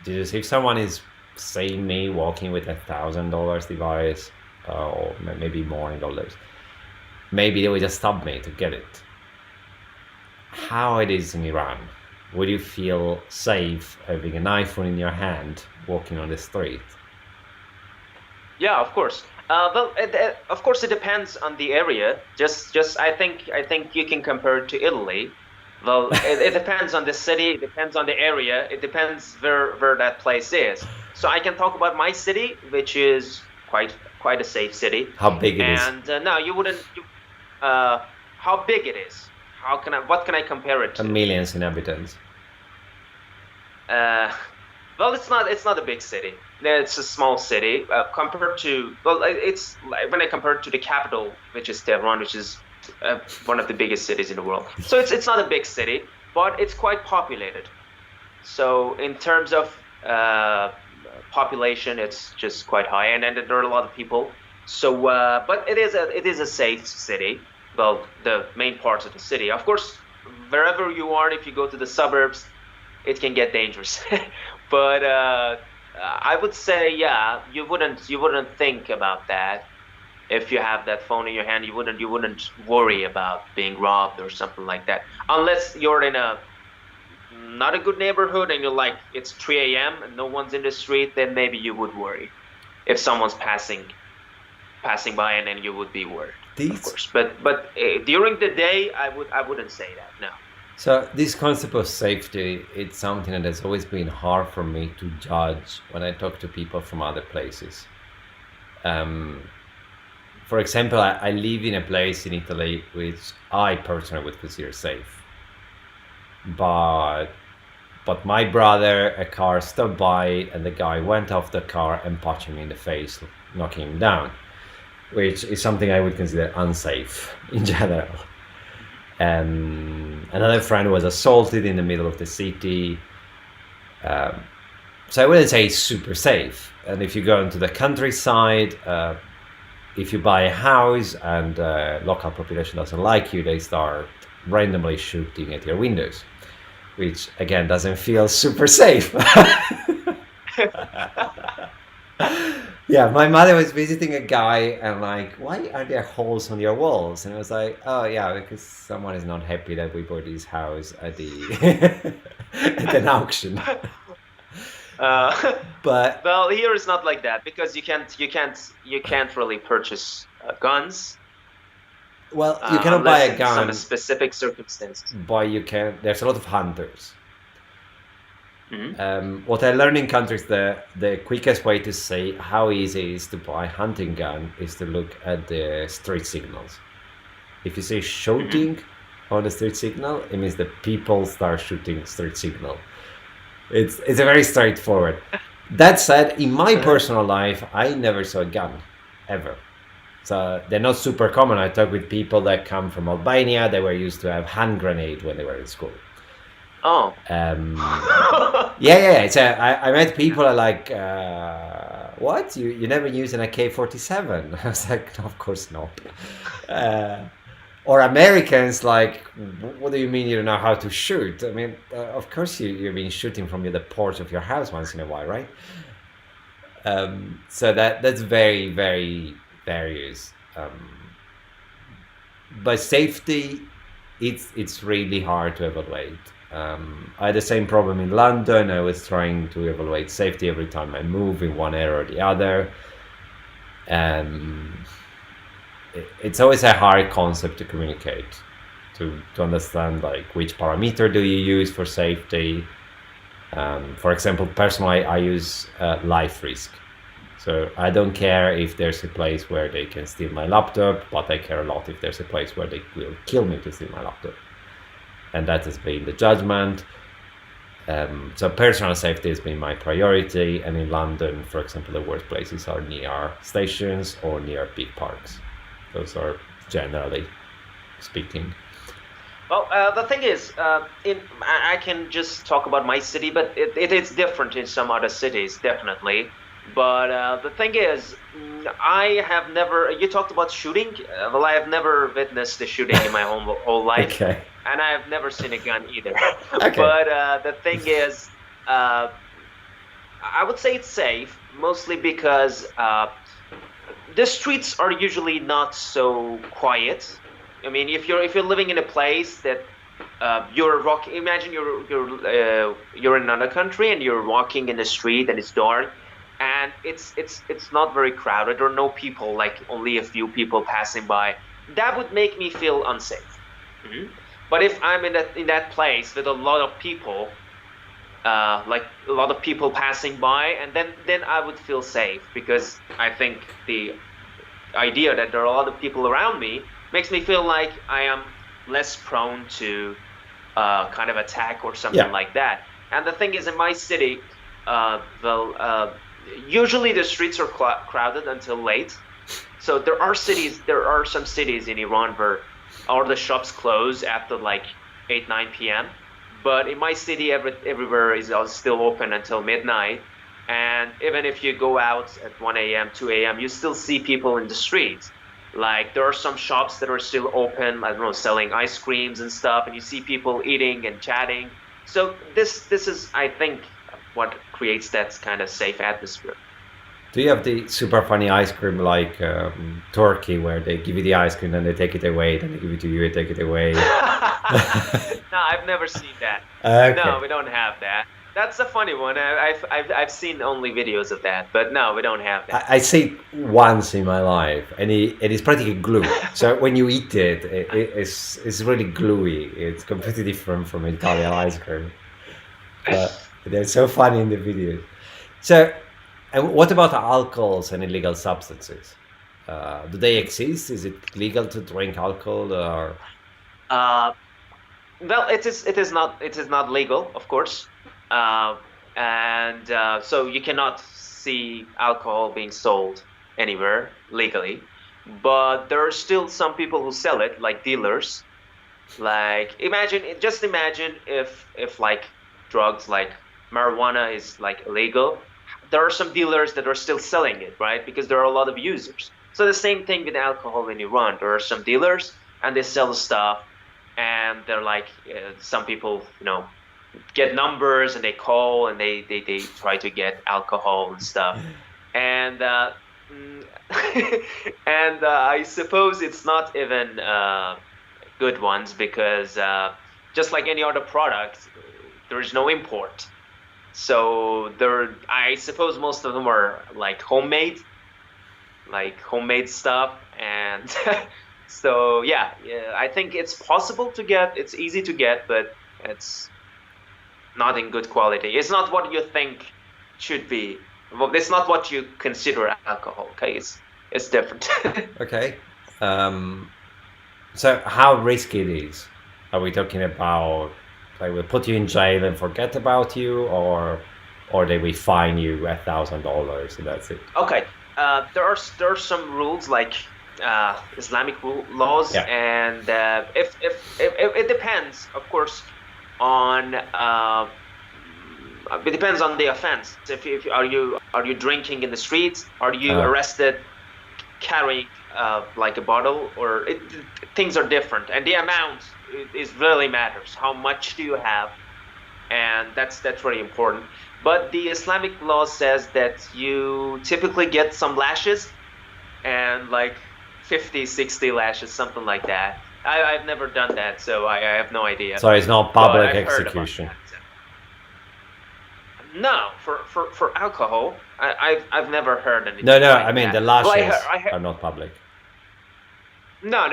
Jesus, if someone is seeing me walking with $1,000 device, or maybe more in dollars, maybe they will just stop me to get it. How it is in Iran? Would you feel safe having an iPhone in your hand walking on the street? Yeah, of course. Well, of course, it depends on the area. Just I think you can compare it to Italy. Well, it depends on the city. It depends on the area. It depends where that place is. So I can talk about my city, which is quite a safe city. How big it is? And no, you wouldn't. Uh, how big it is? How can I? What can I compare it A to? millions inhabitants. Uh, well, it's not a big city. It's a small city compared to it's like when I compare it to the capital, which is Tehran, which is one of the biggest cities in the world. So it's not a big city, but it's quite populated. So in terms of population, it's just quite high, and then there are a lot of people. So, but it is a safe city. Well, the main parts of the city, of course, wherever you are, if you go to the suburbs, it can get dangerous. But I would say, yeah, you wouldn't think about that if you have that phone in your hand. You wouldn't worry about being robbed or something like that, unless you're in a not a good neighborhood and you're like it's 3 a.m. and no one's in the street. Then maybe you would worry if someone's passing by, and then you would be worried, of These course. But during the day, I wouldn't say that. No. So this concept of safety, it's something that has always been hard for me to judge when I talk to people from other places. Um, for example, I live in a place in Italy which I personally would consider safe, but my brother, a car stopped by and the guy went off the car and punched him in the face, knocking him down, which is something I would consider unsafe in general. Another friend was assaulted in the middle of the city. Um, so I wouldn't say it's super safe. And if you go into the countryside, if you buy a house and local population doesn't like you, they start randomly shooting at your windows, which again doesn't feel super safe. Yeah, my mother was visiting a guy and like, why are there holes on your walls? And I was like, oh yeah, because someone is not happy that we bought this house at the at an auction. Uh, But well, here it's not like that because you can't really purchase guns well, you cannot buy unless a in some gun, specific circumstances. but you can. There's a lot of hunters. Hmm. What I learned in countries, the quickest way to say how easy it is to buy a hunting gun is to look at the street signals. If you say Hmm. shooting on the street signal, it means that people start shooting street signal. It's a very straightforward. That said, in my Uh-huh. personal life, I never saw a gun, ever. So they're not super common. I talk with people that come from Albania. They were used to have hand grenade when they were in school. Oh. Yeah. So I met people that are like, what? You never use an AK-47? I was like, no, of course not. Uh, or Americans like, what do you mean you don't know how to shoot? I mean, of course you've been shooting from the porch of your house once in a while, right? So that's very, very various. But safety, it's really hard to evaluate. I had the same problem in London. I was trying to evaluate safety every time I move in one area or the other. Um, it's always a hard concept to communicate, to understand like which parameter do you use for safety. For example, personally, I use life risk. So I don't care if there's a place where they can steal my laptop, but I care a lot if there's a place where they will kill me to steal my laptop. And that has been the judgment. So personal safety has been my priority. And in London, for example, the worst places are near stations or near big parks. Those are generally speaking. Well, the thing is, I can just talk about my city, but it is different in some other cities, definitely. But the thing is, I have never. You talked about shooting. Well, I have never witnessed a shooting in my whole life, Okay. and I have never seen a gun either. Okay. But the thing is, uh, I would say it's safe, mostly because the streets are usually not so quiet. I mean, if you're living in a place that you're walking, imagine you're in another country and you're walking in the street and it's dark and it's not very crowded or no people, like only a few people passing by. That would make me feel unsafe. Mhm. But if I'm in that place with a lot of people, like a lot of people passing by, and then I would feel safe because I think the idea that there are a lot of people around me makes me feel like I am less prone to kind of attack or something Yeah. like that. And the thing is, in my city, well, usually the streets are crowded until late. So there are some cities in Iran where all the shops close after like 8, 9 p.m. But in my city, everywhere is still open until midnight. And even if you go out at 1 a.m., 2 a.m., you still see people in the streets. Like there are some shops that are still open, I don't know, selling ice creams and stuff, and you see people eating and chatting. So this is, I think, what creates that kind of safe atmosphere. Do you have the super funny ice cream like Turkey, where they give you the ice cream, then they take it away, then they give it to you, and take it away? No, I've never seen that. Okay. No, we don't have that. That's a funny one. I've seen only videos of that, but no, we don't have that. I see it once in my life, and it is practically glue. So when you eat it, it's really gluey. It's completely different from Italian ice cream. But they're so funny in the videos. So, and what about alcohols and illegal substances? Do they exist? Is it legal to drink alcohol or? Uh, well, it is not legal, of course, uh, and so you cannot see alcohol being sold anywhere legally. But there are still some people who sell it, like dealers. Like just imagine if like drugs like marijuana is like illegal, there are some dealers that are still selling it, right? Because there are a lot of users. So the same thing with alcohol in Iran. There are some dealers and they sell the stuff, and they're like some people, get numbers and they call and they try to get alcohol and stuff, and mm, and I suppose it's not even good ones because just like any other product, there is no import. So I suppose most of them are like homemade stuff, and so yeah, I think it's possible to get. It's easy to get, but it's not in good quality. It's not what you think should be. Well, it's not what you consider alcohol. Okay, it's different. Okay. So how risky it is? Are we talking about they will put you in jail and forget about you, or they will fine you $1,000 and that's it? Okay, there are some rules like Islamic laws, Yeah. and if it depends, of course, on it depends on the offense. If are you drinking in the streets? Are you arrested carrying like a bottle? Or things are different, and the amount is really matters. How much do you have? And that's very important. But the Islamic law says that you typically get some lashes, and like 50, 60 lashes, something like that. I've never done that, so I have no idea. So it's not But public I've heard about execution. that. No, for alcohol, I've never heard anything. No, like I mean that. the Well, lashes I heard, are not public. no.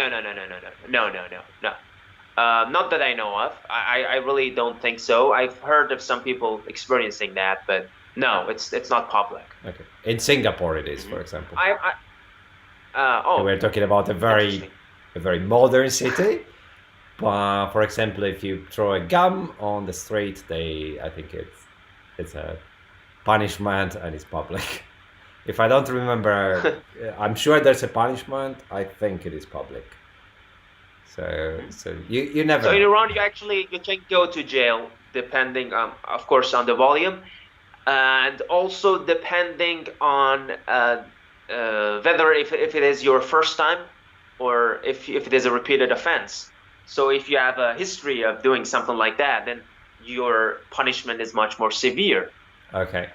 Not that I know of. I really don't think so. I've heard of some people experiencing that, but no, it's not public. Okay. In Singapore, it is, for example. Oh, We're talking about a very modern city. But for example, if you throw a gum on the street, I think it's a punishment and it's public. If I don't remember, I'm sure there's a punishment. I think it is public. So you never. So in know. Iran, you can go to jail depending, of course, on the volume, and also depending on whether if it is your first time or if it is a repeated offense. So if you have a history of doing something like that, then your punishment is much more severe. Okay.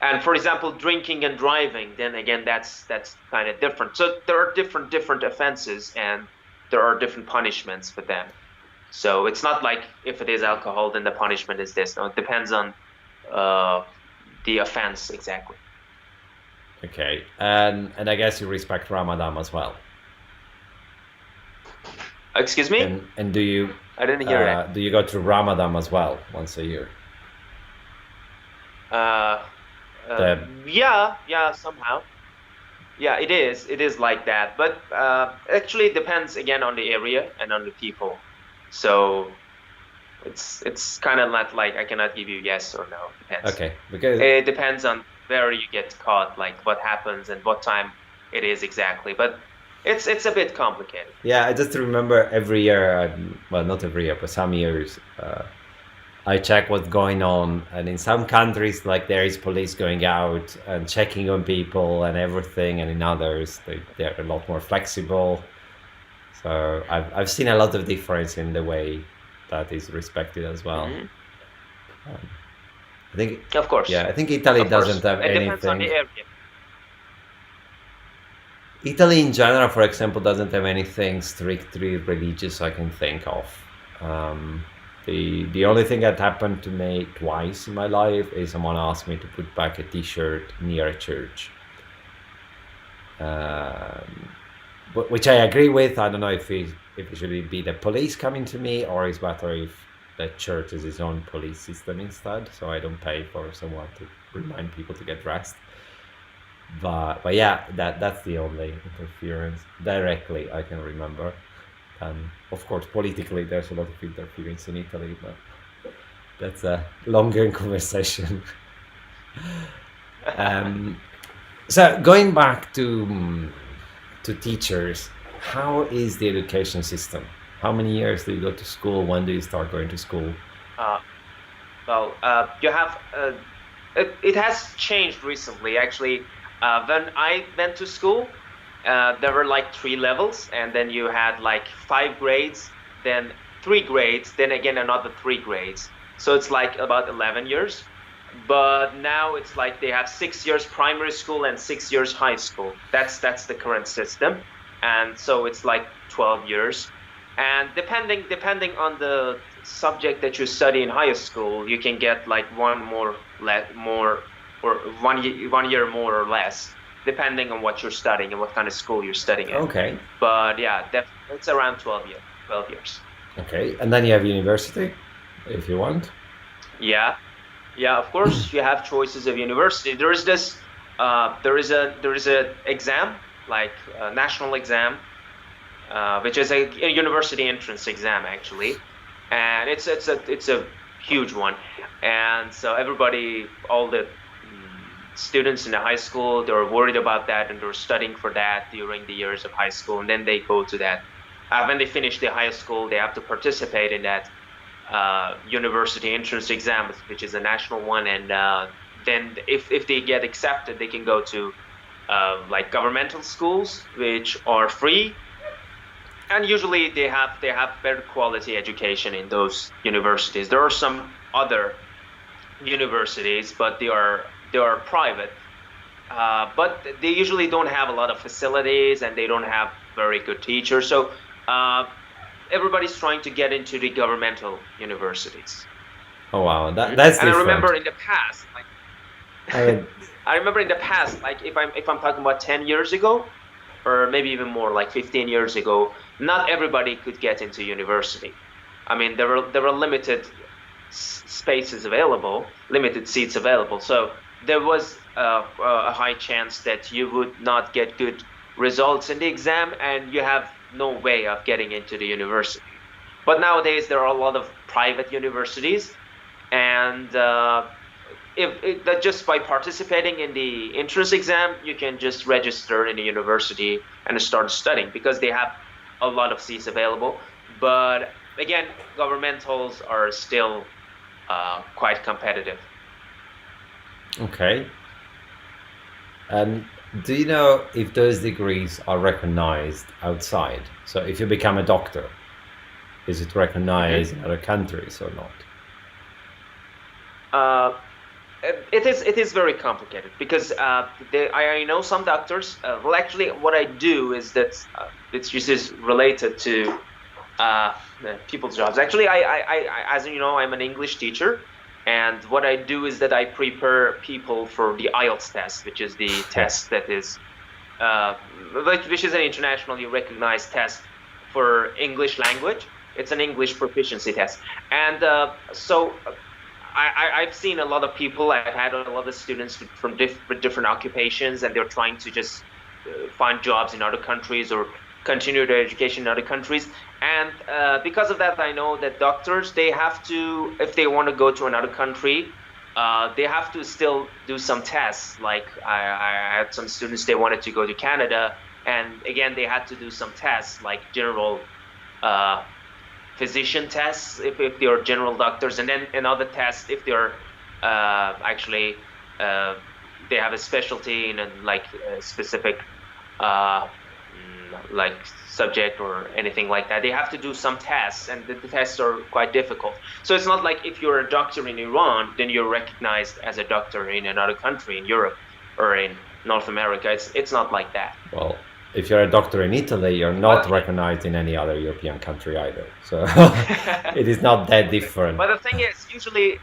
And for example, drinking and driving, then again, that's kind of different. So there are different offenses, and there are different punishments for them. So it's not like if it is alcohol, then the punishment is this. No, it depends on the offense exactly. Okay, and I guess you respect Ramadan as well. Excuse me? And do you? I didn't hear that. Do you go to Ramadan as well once a year? Yeah, somehow. Yeah, it is like that. But actually, it depends again on the area and on the people. So it's kind of not like I cannot give you yes or no. It depends. Okay, because it depends on where you get caught, like what happens and what time it is exactly. But it's a bit complicated. Yeah, I just remember every year, well, not every year, but some years, I check what's going on. And in some countries, like there is police going out and checking on people and everything. And in others, they're a lot more flexible. So I've seen a lot of difference in the way that is respected as well. I think, of course. Yeah, I think Italy doesn't have anything. It depends on the area. Italy in general, for example, doesn't have anything strictly religious I can think of. The only thing that happened to me twice in my life is someone asked me to put back a T-shirt near a church, which I agree with. I don't know if it should be the police coming to me, or it's better if the church is its own police system instead, so I don't pay for someone to remind people to get dressed. But yeah, that's the only interference directly I can remember. And of course, politically, there's a lot of interference in Italy, but that's a longer conversation. So going back to teachers, how is the education system? How many years do you go to school? When do you start going to school? You have it has changed recently, actually. When I went to school, there were like 3 levels, and then you had like 5 grades, then 3 grades, then again another 3 grades. So it's like about 11 years. But now it's like they have 6 years primary school and 6 years high school. That's the current system, and so it's like 12 years. And depending on the subject that you study in high school, you can get like one or 1 year more or less, depending on what you're studying and what kind of school you're studying in. Okay. But yeah, it's around 12 years. Okay, and then you have university, if you want. Yeah, yeah. Of course, you have choices of university. There is this. There is a exam, like a national exam, which is a university entrance exam actually, and it's a huge one. And so everybody, all the students in the high school, they were worried about that, and they were studying for that during the years of high school, and then they go to that. When they finish the high school, they have to participate in that university entrance exam, which is a national one, and then if they get accepted, they can go to like governmental schools, which are free, and usually they have better quality education in those universities. There are some other universities, but they are private, but they usually don't have a lot of facilities, and they don't have very good teachers. So everybody's trying to get into the governmental universities. Oh wow, that's And I different. remember in the past, like I mean, I remember in the past, like if I'm talking about 10 years ago, or maybe even more, like 15 years ago, not everybody could get into university. I mean, there were limited spaces available, limited seats available. So there was a high chance that you would not get good results in the exam, and you have no way of getting into the university. But nowadays there are a lot of private universities, and that just by participating in the entrance exam, you can just register in a university and start studying, because they have a lot of seats available. But again, governmentals are still quite competitive. okay. And do you know if those degrees are recognized outside? So if you become a doctor, is it recognized Mm-hmm. in other countries or not? Uh, it is very complicated, because I know some doctors. Well, actually, what I do is that it's just is related to people's jobs. Actually, as you know, I'm an English teacher, and what I do is that I prepare people for the IELTS test, which is the Yeah. test that is, uh, which is an internationally recognized test for English language. It's an English proficiency test, and I've seen a lot of people. I've had a lot of students from different occupations, and they're trying to just find jobs in other countries or continue their education in other countries. And because of that, I know that doctors, they have to, if they want to go to another country, they have to still do some tests. Like I had some students, they wanted to go to Canada, and again, they had to do some tests, like general uh, physician tests if they're general doctors, and then another test if they're actually uh, they have a specialty in a like a specific uh, like subject or anything like that. They have to do some tests, and the tests are quite difficult. So it's not like if you're a doctor in Iran, then you're recognized as a doctor in another country in Europe or in North America. It's not like that. Well, if you're a doctor in Italy, you're not But recognized in any other European country either. So it is not that different. but the thing is, usually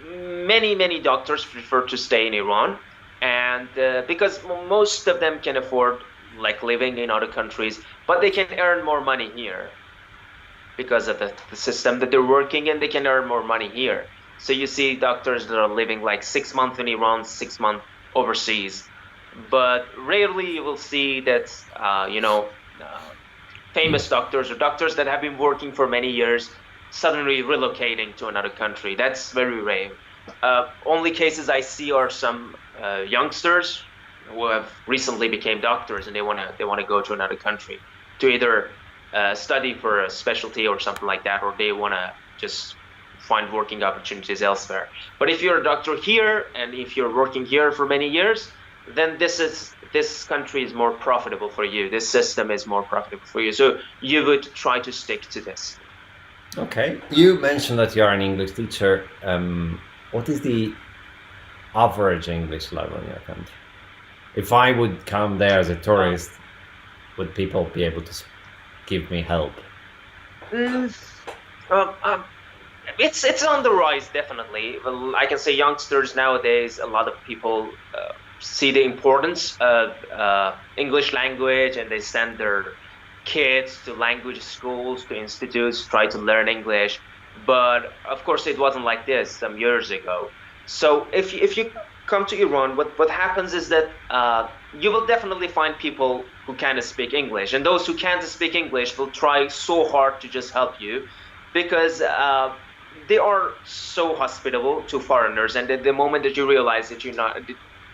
many doctors prefer to stay in Iran, and because most of them can afford like living in other countries, but they can earn more money here because of the system that they're working in. They can earn more money here. So you see doctors that are living like 6 months in Iran, 6 months overseas, but rarely you will see that famous doctors or doctors that have been working for many years suddenly relocating to another country. That's very rare. Only cases I see are some youngsters who have recently became doctors, and they want to go to another country to either study for a specialty or something like that, or they want to just find working opportunities elsewhere. But if you're a doctor here, and if you're working here for many years, then this country is more profitable for you. This system is more profitable for you. So you would try to stick to this. Okay. You mentioned that you are an English teacher. What is the average English level in your country? If I would come there as a Uh, tourist, would people be able to give me help? mm, um, um, it's on the rise, definitely. Well, I can say youngsters nowadays, a lot of people see the importance of English language, and they send their kids to language schools to institutes try to learn English. But of course, it wasn't like this some years ago. So if you come to Iran, what happens is that you will definitely find people who can speak English, and those who can't speak English will try so hard to just help you, because they are so hospitable to foreigners, and the moment that you realize that you're not,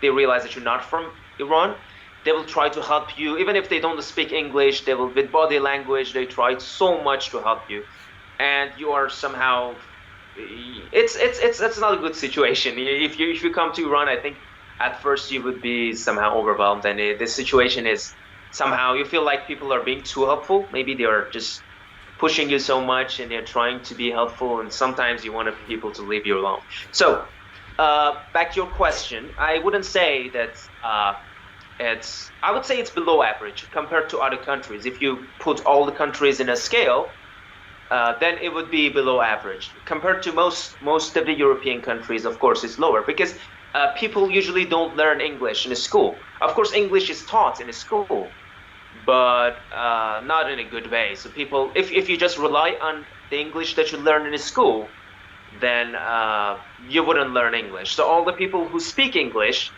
they realize that you're not from Iran, they will try to help you. Even if they don't speak English, they will, with body language, they try so much to help you, and you are somehow, it's not a good situation. If you come to Iran, I think at first you would be somehow overwhelmed, and this situation is somehow you feel like people are being too helpful. Maybe they are just pushing you so much, and they're trying to be helpful, and sometimes you want people to leave you alone. So back to your question, I wouldn't say that I would say it's below average compared to other countries. If you put all the countries in a scale, then it would be below average compared to most of the European countries. Of course, it's lower because people usually don't learn English in a school. Of course, English is taught in a school, but not in a good way. So people, if you just rely on the English that you learn in a school, then you wouldn't learn English. So all the people who speak English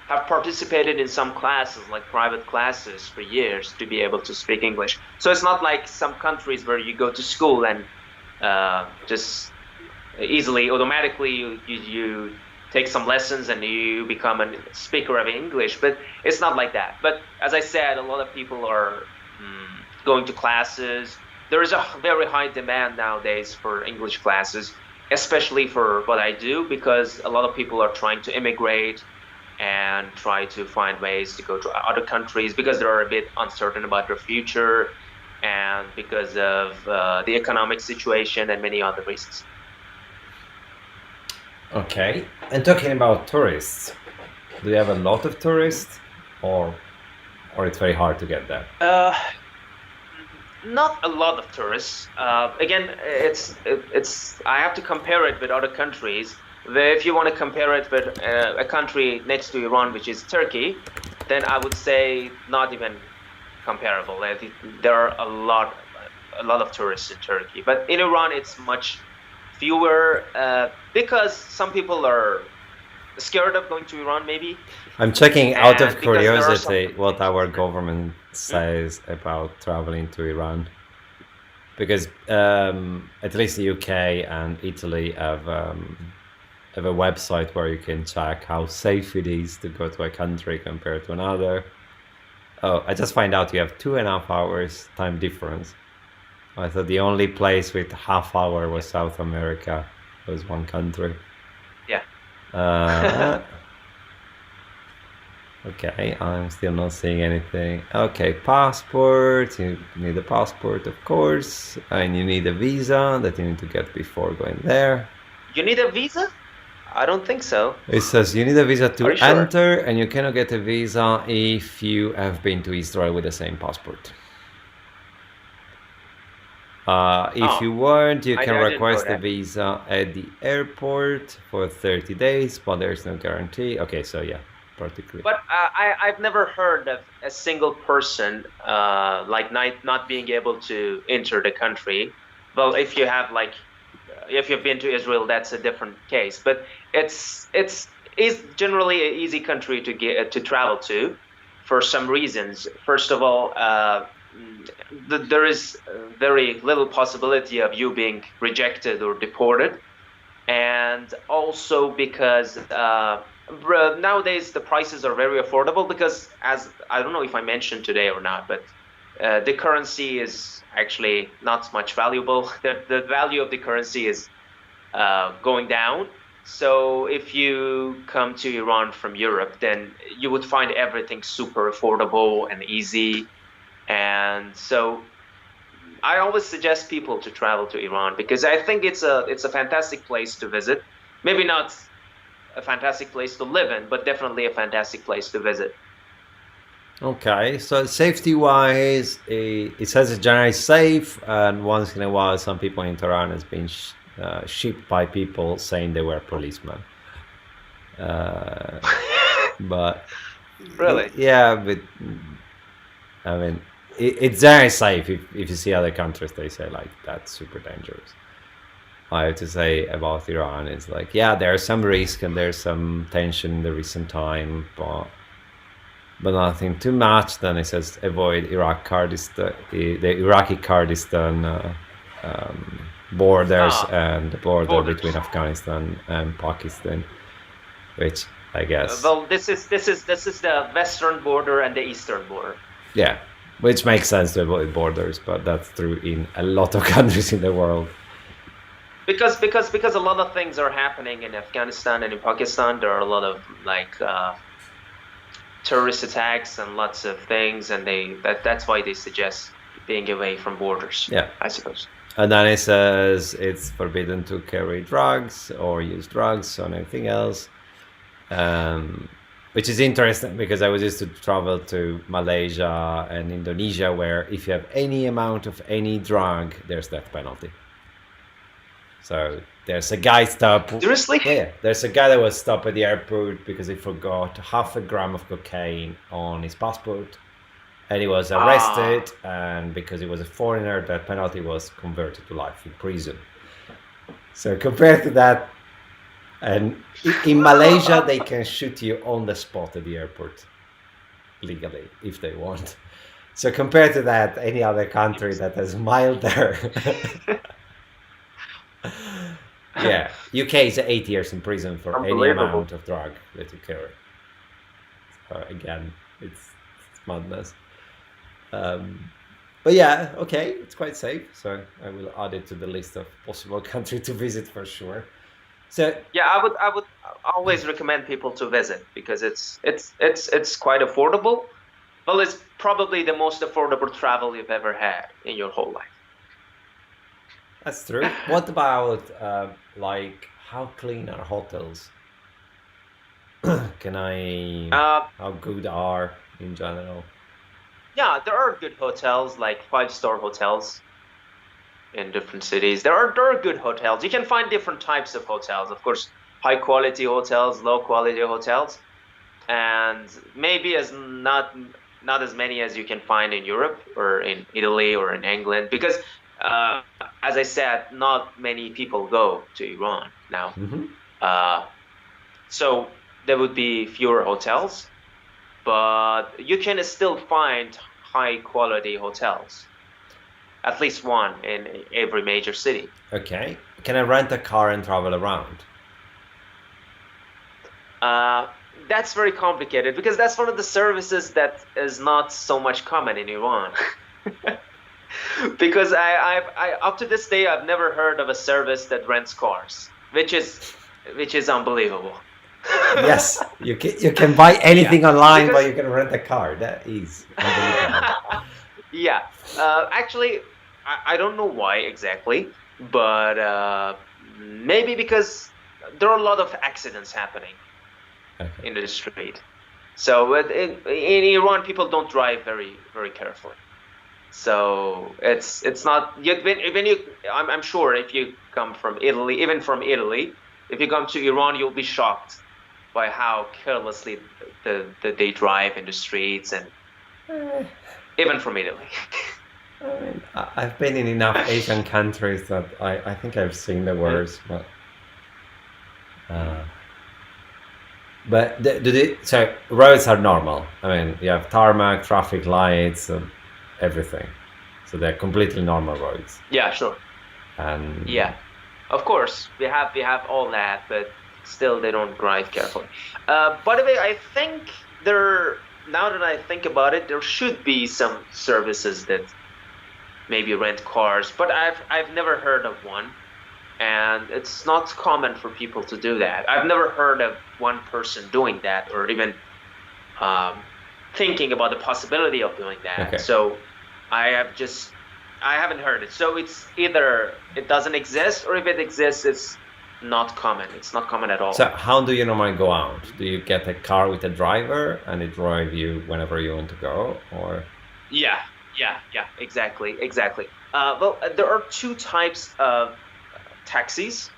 have participated in some classes, like private classes, for years to be able to speak English. So it's not like some countries where you go to school and just easily, automatically, you take some lessons and you become a speaker of English. But it's not like that. But as I said, a lot of people are going to classes. There is a very high demand nowadays for English classes, especially for what I do, because a lot of people are trying to immigrate and try to find ways to go to other countries because they're a bit uncertain about their future, and because of the economic situation and many other reasons. Okay. And talking about tourists, do you have a lot of tourists, or it's very hard to get there? Not a lot of tourists. Again, it's I have to compare it with other countries. If you want to compare it with a country next to Iran, which is Turkey, then I would say not even comparable. There are a lot of tourists in Turkey, but in Iran it's much fewer because some people are scared of going to Iran, maybe, I'm checking out of and because there are some curiosity what things. our government Hmm? says about traveling to Iran, because at least the UK and Italy have a website where you can check how safe it is to go to a country compared to another. Oh, I just find out you have 2.5 hours time difference. I thought the only place with half hour was South America. It was one country. Yeah. Uh, okay, I'm still not seeing anything. Okay, passport. You need a passport, of course, and you need a visa that you need to get before going there. You need a visa? I don't think so. It says you need a visa Are to you sure? enter, and you cannot get a visa if you have been to Israel with the same passport. If Oh, you weren't, you I can didn't know request a that. visa at the airport for 30 days, but there's no guarantee. Okay, so yeah, practically. But I've never heard of a single person like not being able to enter the country. Well, if you have like if you've been to Israel, that's a different case. But it's is generally an easy country to get to travel to, for some reasons. First of all, there is very little possibility of you being rejected or deported, and also because nowadays the prices are very affordable, because, as I don't know if I mentioned today or not, but the currency is actually not much valuable. The value of the currency is going down. So if you come to Iran from Europe, then you would find everything super affordable and easy. And so I always suggest people to travel to Iran, because I think it's a fantastic place to visit. Maybe not a fantastic place to live in, but definitely a fantastic place to visit. Okay, so safety wise, it says it's generally safe, and once in a while, some people in Tehran has been shipped by people saying they were policemen. Uh, but Really? yeah, but I mean, it's very safe. If you see other countries, they say like that's super dangerous. I have to say about Iran, it's like, yeah, there's some risk and there's some tension in the recent time, but nothing too much. Then it says avoid the Iraqi Kurdistan borders and the border Borders. between Afghanistan and Pakistan, which I guess, Well, this is the western border and the eastern border. yeah, which makes sense to avoid borders, but that's true in a lot of countries in the world. Because a lot of things are happening in Afghanistan and in Pakistan. There are a lot of like terrorist attacks and lots of things, and that's why they suggest being away from borders. Yeah, I suppose. And then it says it's forbidden to carry drugs or use drugs or anything else, which is interesting because I was used to travel to Malaysia and Indonesia, where if you have any amount of any drug, there's death penalty. So there's a guy stopped. Seriously? Yeah, there's a guy that was stopped at the airport because he forgot 0.5 gram of cocaine on his passport, and he was arrested. And because he was a foreigner, that penalty was converted to life in prison. So compared to that, and in Malaysia, they can shoot you on the spot at the airport legally if they want. So compared to that, any other country that has milder. Yeah, UK is 8 years in prison for any amount of drug that you carry. So again, it's madness. But yeah, okay, it's quite safe. So I will add it to the list of possible country to visit for sure. So yeah, I would always recommend people to visit because it's quite affordable. Well, it's probably the most affordable travel you've ever had in your whole life. that's true. What about like how clean are hotels? How good are in general? Yeah, there are good hotels, like 5-star hotels in different cities. There are good hotels. You can find different types of hotels. Of course, high quality hotels, low quality hotels, and maybe not as many as you can find in Europe or in Italy or in England, because as I said, not many people go to Iran now. So there would be fewer hotels, but you can still find high quality hotels, at least one in every major city. Okay. Can I rent a car and travel around? That's very complicated because that's one of the services that is not so much common in Iran. Because I up to this day I've never heard of a service that rents cars, which is unbelievable. Yes, you can buy anything online, because, but you can rent a car. That is unbelievable. Yeah, actually, I don't know why exactly, but maybe because there are a lot of accidents happening in the street. So in Iran, people don't drive very, very carefully. So it's not when you I'm sure if you come from Italy, even from Italy, if you come to Iran, you'll be shocked by how carelessly they drive in the streets, and even from Italy. I mean, I've been in enough Asian countries that I think I've seen the worst, but so roads are normal. I mean, you have tarmac, traffic lights, everything. So they're completely normal roads. Yeah, sure. And yeah, of course we have all that, but still they don't drive carefully. By the way, I think now that I think about it, there should be some services that maybe rent cars, but I've never heard of one, and it's not common for people to do that. I've never heard of one person doing that, or even thinking about the possibility of doing that. Okay. So I haven't heard it. So it's either it doesn't exist, or if it exists, it's not common. It's not common at all. So how do you normally go out? Do you get a car with a driver and it drive you whenever you want to go, or? Yeah, exactly. Well, there are two types of taxis.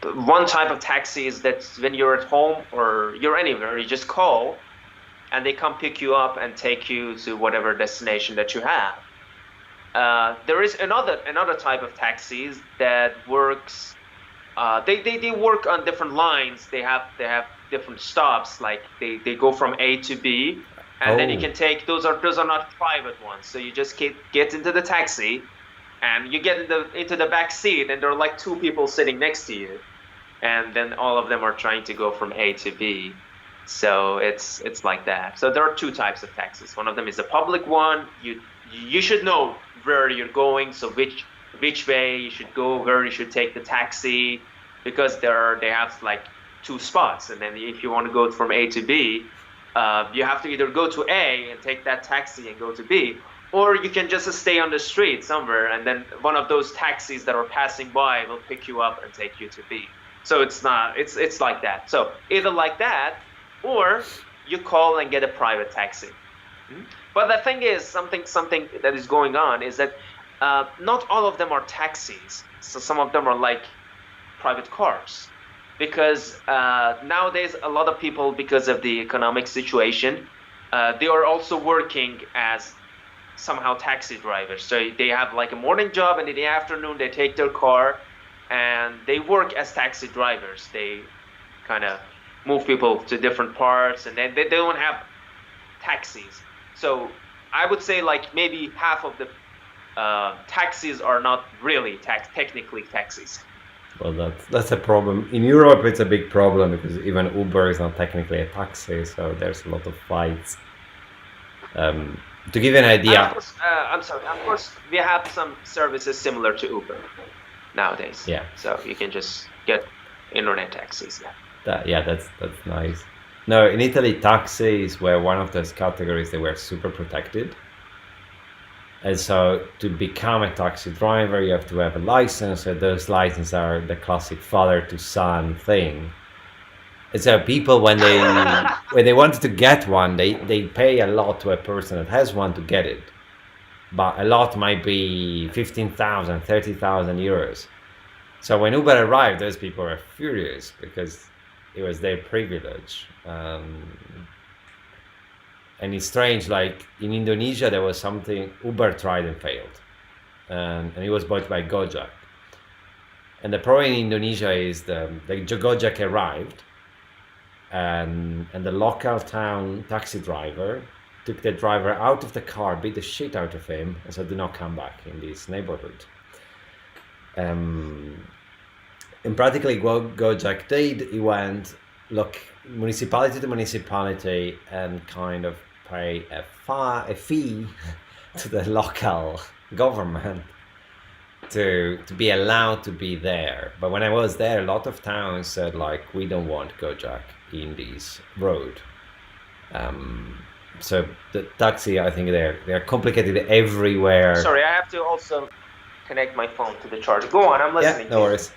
One type of taxi is that when you're at home or you're anywhere, you just call, and they come pick you up and take you to whatever destination that you have. There is another type of taxis that works. They work on different lines. They have different stops. Like they go from A to B, and then you can take those are not private ones. So you just get into the taxi, and you get into the back seat, and there are like two people sitting next to you, and then all of them are trying to go from A to B. So it's like that. So there are two types of taxis. One of them is a public one. You should know where you're going, so which way you should go, where you should take the taxi, because they have like two spots, and then if you want to go from A to B, you have to either go to A and take that taxi and go to B, or you can just stay on the street somewhere, and then one of those taxis that are passing by will pick you up and take you to B. So it's like that. So either like that, or you call and get a private taxi. But the thing is, something that is going on is that not all of them are taxis. So some of them are like private cars, because nowadays a lot of people, because of the economic situation, they are also working as somehow taxi drivers. So they have like a morning job, and in the afternoon they take their car and they work as taxi drivers. They kind of move people to different parts, and then they don't have taxis. So I would say like maybe half of the taxis are not really technically taxis. Well, that's a problem. In Europe, it's a big problem because even Uber is not technically a taxi, so there's a lot of fights. To give you an idea, of course, I'm sorry. Of course, we have some services similar to Uber nowadays. Yeah. So you can just get internet taxis. Yeah. That's nice. No, in Italy, taxis were one of those categories that were super protected. And so to become a taxi driver, you have to have a license, and those licenses are the classic father to son thing. And so people, when they wanted to get one, they pay a lot to a person that has one to get it. But a lot might be 15,000, 30,000 euros. So when Uber arrived, those people were furious because it was their privilege. And it's strange, like in Indonesia, there was something Uber tried and failed. And it was bought by Gojek. And the problem in Indonesia is the Gojek arrived, and the local town taxi driver took the driver out of the car, beat the shit out of him, and said, do not come back in this neighborhood. And practically what Gojek did, he went, look, municipality to municipality, and kind of pay a fee to the local government to be allowed to be there. But when I was there, a lot of towns said like, we don't want Gojek in this road. So the taxi, I think they're complicated everywhere. Sorry, I have to also connect my phone to the charger. Go on, I'm listening. Yeah, no worries.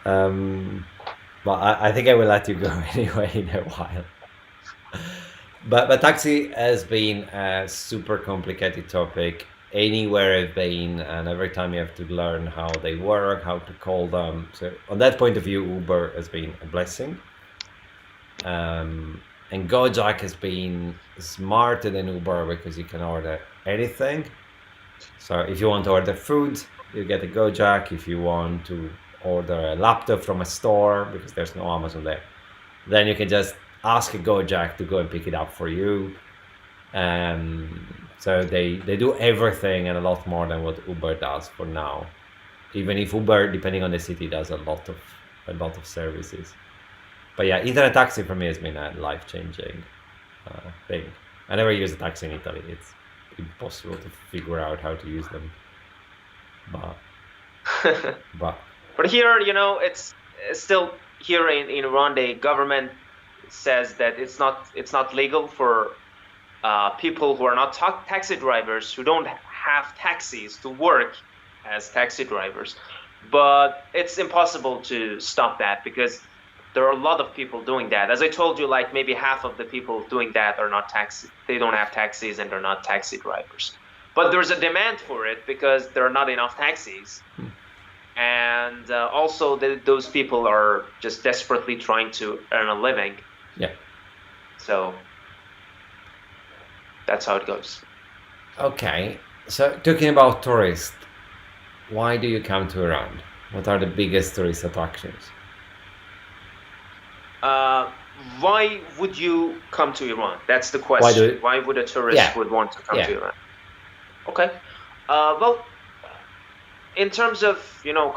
But I think I will let you go anyway in a while. But taxi has been a super complicated topic anywhere I've been, and every time you have to learn how they work, how to call them. So on that point of view, Uber has been a blessing. And Gojek has been smarter than Uber because you can order anything. So if you want to order food, you get a Gojek. If you want to order a laptop from a store, because there's no Amazon there, then you can just ask a Gojek to go and pick it up for you. So they do everything and a lot more than what Uber does for now. Even if Uber, depending on the city, does a lot of services. But yeah, internet taxi for me has been a life-changing thing. I never used a taxi in Italy. It's impossible to figure out how to use them. But here, it's still here in Iran, the government says that it's not legal for people who are not taxi drivers, who don't have taxis, to work as taxi drivers. But it's impossible to stop that because there are a lot of people doing that. As I told you, like maybe half of the people doing that are not they don't have taxis and they're not taxi drivers. But there's a demand for it because there are not enough taxis. And also those people are just desperately trying to earn a living. Yeah. So That's how it goes. Okay, so talking about tourists, why do you come to Iran? What are the biggest tourist attractions? Uh, why would you come to Iran? That's the Why do question. it? Why would a tourist Yeah, would want to come yeah. to Iran? Okay. Well, in terms of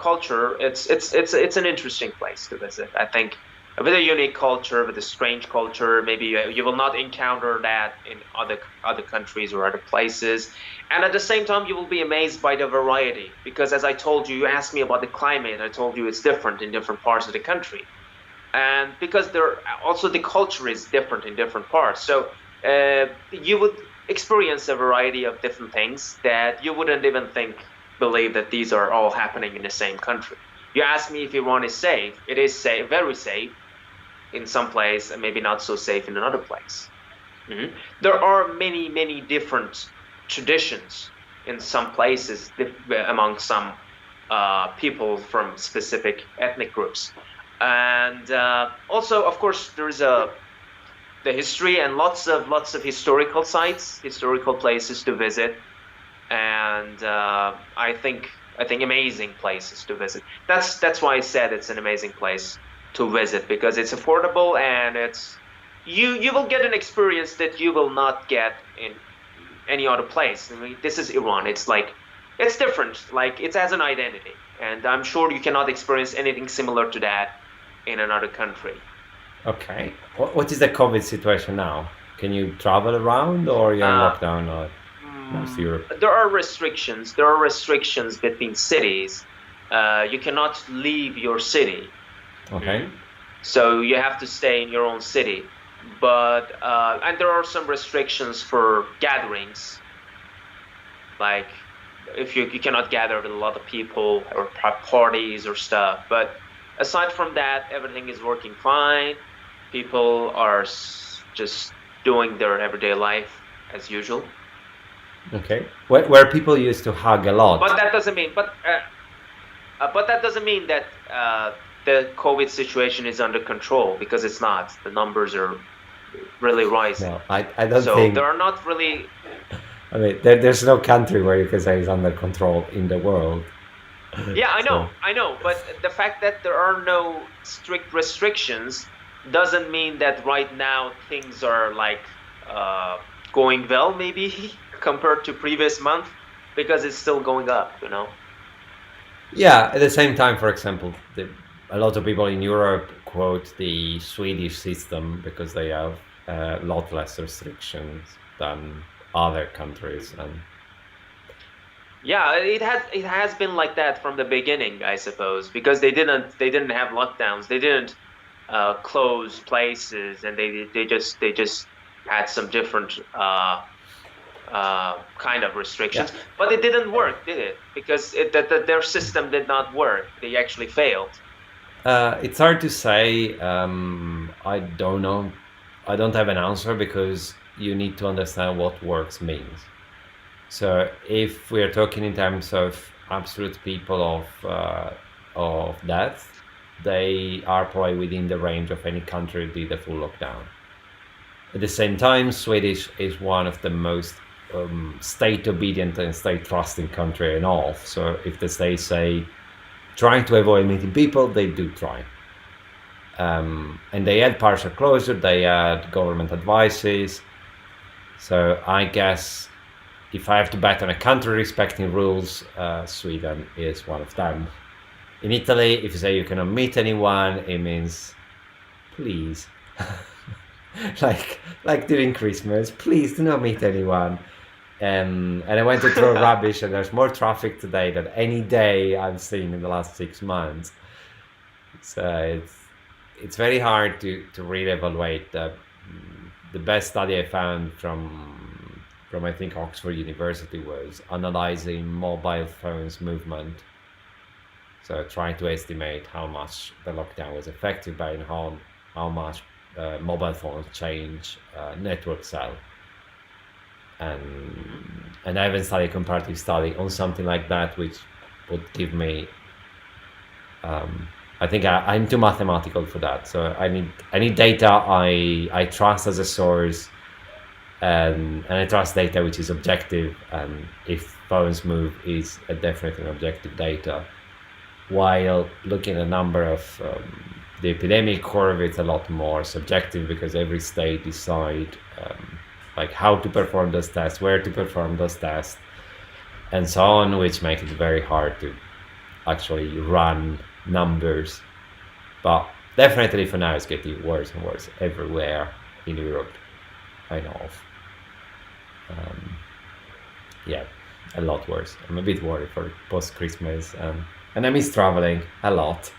culture, it's an interesting place to visit. I think with a unique culture, with a strange culture. Maybe you will not encounter that in other countries or other places. And at the same time, you will be amazed by the variety, because as I told you, you asked me about the climate. I told you it's different in different parts of the country, and because there also the culture is different in different parts. So you would experience a variety of different things that you wouldn't even believe that these are all happening in the same country. You ask me if Iran is safe. It is safe, very safe in some place, and maybe not so safe in another place. There are many different traditions in some places among some people from specific ethnic groups. And also, of course, there's the history and lots of historical sites, historical places to visit, and I think amazing places to visit. That's why I said it's an amazing place to visit, because it's affordable, and you will get an experience that you will not get in any other place. I mean, this is Iran. It's different. Like, it has an identity, and I'm sure you cannot experience anything similar to that in another country. Okay. What is the COVID situation now? Can you travel around, or you're in Uh, lockdown, or most Europe? there are restrictions. There are restrictions between cities. You cannot leave your city. Okay. So you have to stay in your own city. But and there are some restrictions for gatherings, like if you cannot gather with a lot of people or parties or stuff. But aside from that, everything is working fine. People are just doing their everyday life as usual. Okay. Where people used to hug a But lot. that doesn't mean, but that doesn't mean that the COVID situation is under control, because it's not. The numbers are really rising. No, I don't So think. there are not really. I mean, there's no country where you can say it's under control in the world. Yeah, So, I know. But the fact that there are no strict restrictions doesn't mean that right now things are like going well, maybe compared to previous month, because it's still going up. yeah, at the same time, for example, a lot of people in Europe quote the Swedish system because they have a lot less restrictions than other countries. And Yeah, it has been like that from the beginning, I suppose, because they didn't have lockdowns, they didn't close places, and they just had some different kind of yeah, restrictions, but it didn't work, did it? Because their system did not work. They actually failed. it's hard to say. I don't know. I don't have an answer because you need to understand what works means. So if we are talking in terms of absolute people of death, they are probably within the range of any country that did a full lockdown. At the same time, Swedish is one of the most state obedient and state trusting country in all. So if the state say trying to avoid meeting people, they do try. And they had partial closure, they had government advices. So I guess if I have to bet on a country respecting rules, Sweden is one of them. In Italy, if you say you cannot meet anyone, it means please, like during Christmas, please do not meet anyone. And I went to throw rubbish, and there's more traffic today than any day I've seen in the last 6 months. So it's very hard to really evaluate. The best study I found from I think Oxford University was analyzing mobile phones movement. So trying to estimate how much the lockdown was affected by, and how much mobile phones change network cell. And I haven't studied comparative study on something like that, which would give me. I think I'm too mathematical for that. So I need data I trust as a source, and I trust data which is objective, and if phones move is a definitely objective data. While looking at the number of the epidemic curve, it's a lot more subjective because every state decide like how to perform those tests, where to perform those tests, and so on, which make it very hard to actually run numbers. But definitely for now, it's getting worse and worse everywhere in Europe I know of. Yeah, a lot worse. I'm a bit worried for post Christmas, and I miss traveling a lot.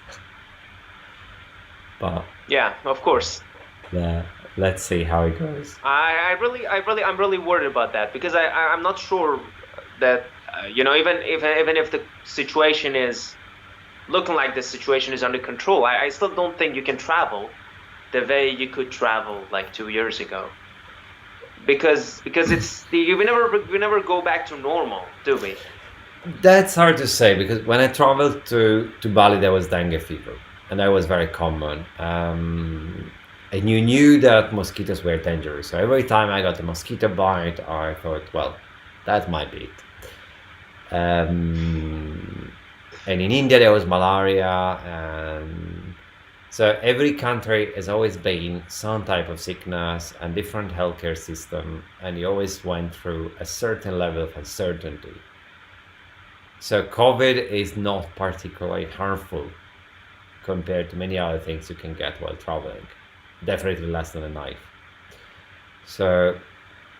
But Yeah, of course. let's see how it goes. I'm really worried about that because I'm not sure that even if the situation is looking like the situation is under control, I still don't think you can travel the way you could travel like 2 years ago. Because we never go back to normal, do we? That's hard to say because when I traveled to Bali, there was dengue fever, and that was very common. And you knew that mosquitoes were dangerous. So every time I got a mosquito bite, I thought, well, that might be it. And in India, there was malaria, and so every country has always been some type of sickness and different healthcare system, and you always went through a certain level of uncertainty. So COVID is not particularly harmful compared to many other things you can get while traveling. Definitely less than a knife. So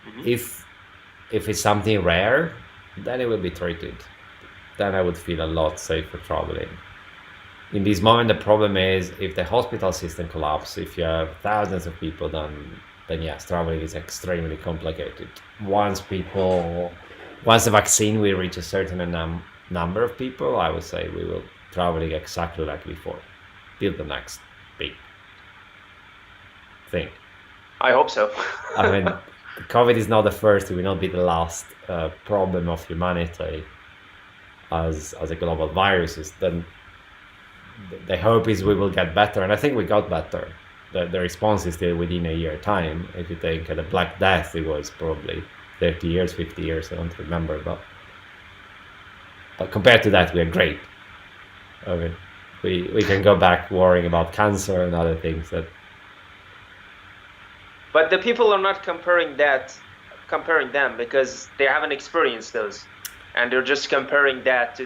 Mhm. if it's something rare, then it will be treated. Then I would feel a lot safer traveling. In this moment, the problem is if the hospital system collapses, if you have thousands of people, then yes, traveling is extremely complicated. Once the vaccine will reach a certain number of people, I would say we will traveling exactly like before, till the next big thing. I hope so. I mean, COVID is not the first; it will not be the last problem of humanity as a global virus. Then the hope is we will get better, and I think we got better. The response is still within a year time. If you take the Black Death, it was probably 30 years, 50 years, I don't remember, but compared to that, we are great. I mean, we can go back worrying about cancer and other things that. But the people are not comparing them because they haven't experienced those, and they're just comparing that to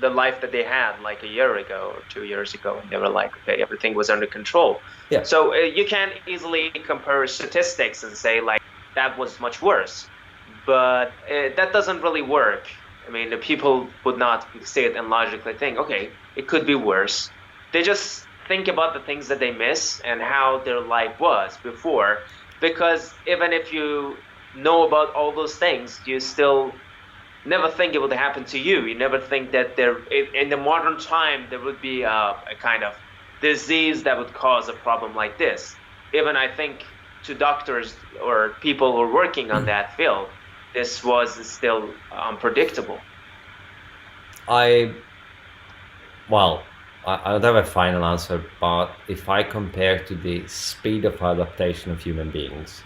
the life that they had like a year ago or 2 years ago, and they were like, okay, everything was under control. Yeah. So you can easily compare statistics and say like that was much worse, but that doesn't really work. I mean, the people would not say it and logically think, okay, it could be worse. They just think about the things that they miss and how their life was before, because even if you know about all those things, you still never think it would happen to you. You never think that in the modern time there would be a kind of disease that would cause a problem like this. Even I think to doctors or people who are working on that field, this was still unpredictable. I don't have a final answer, but if I compare to the speed of adaptation of human beings,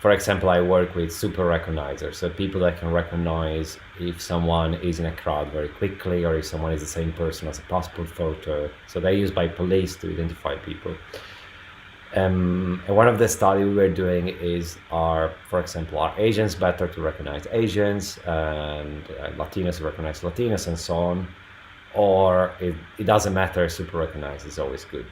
for example, I work with super recognizers, so people that can recognize if someone is in a crowd very quickly or if someone is the same person as a passport photo. So they're used by police to identify people. And one of the studies we were doing is, for example, are Asians better to recognize Asians and Latinos to recognize Latinos and so on, or it doesn't matter, super recognize is always good.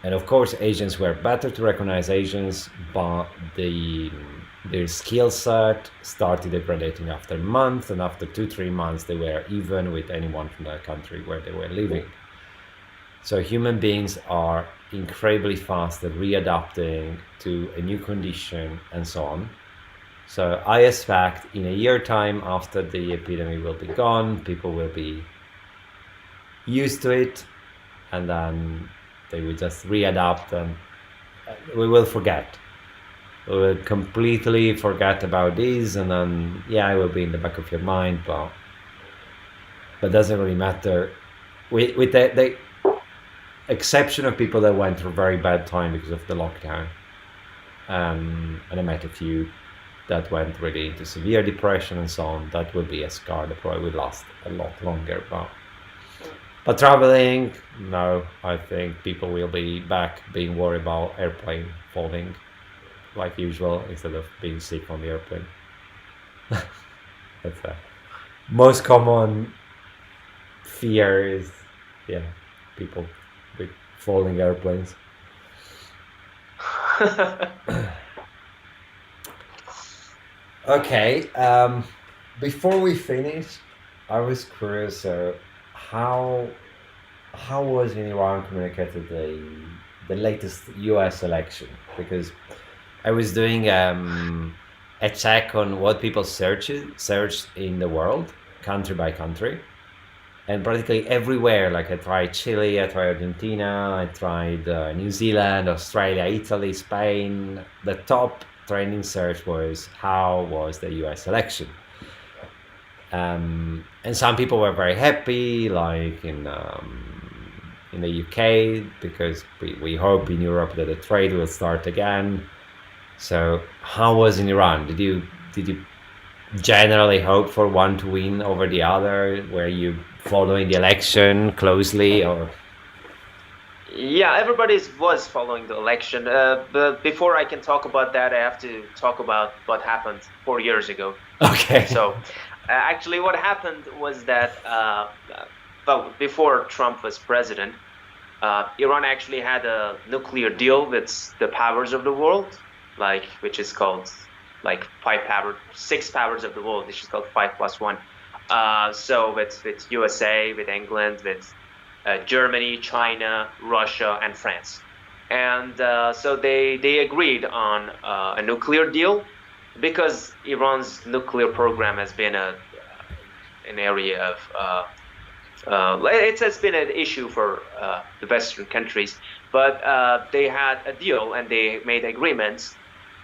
And of course, Asians were better to recognize Asians, but their skill set started degrading after a month, and after 2-3 months, they were even with anyone from the country where they were living. So human beings are incredibly fast at readapting to a new condition and so on. So I expect in a year time, after the epidemic will be gone, people will be used to it, and then they will just readapt, and we will forget. We will completely forget about this, and then it will be in the back of your mind, but doesn't really matter. With the exception of people that went through very bad time because of the lockdown, And I met a few that went really into severe depression and so on. That will be a scar that probably will last a lot longer. But traveling, no, I think people will be back being worried about airplane falling like usual instead of being sick on the airplane. That's a most common fear is, yeah, people with falling airplanes. Okay, before we finish, I was curious. How how was in Iran communicated the latest U.S. election? Because I was doing a check on what people searched in the world, country by country, and practically everywhere. Like I tried Chile, I tried Argentina, I tried New Zealand, Australia, Italy, Spain. The top trending search was how was the U.S. election, and some people were very happy, like in the UK, because we hope in Europe that the trade will start again. So how was in Iran? Did you generally hope for one to win over the other? Were you following the election closely, or? Yeah, everybody was following the election. But before I can talk about that, I have to talk about what happened 4 years ago. Okay. So, actually, what happened was that, well, before Trump was president, Iran actually had a nuclear deal with the powers of the world, like which is called like six powers of the world, which is called 5+1. So with USA, with England, with Germany, China, Russia, and France. And so they agreed on a nuclear deal because Iran's nuclear program has been an area of it has been an issue for the Western countries, but they had a deal and they made agreements,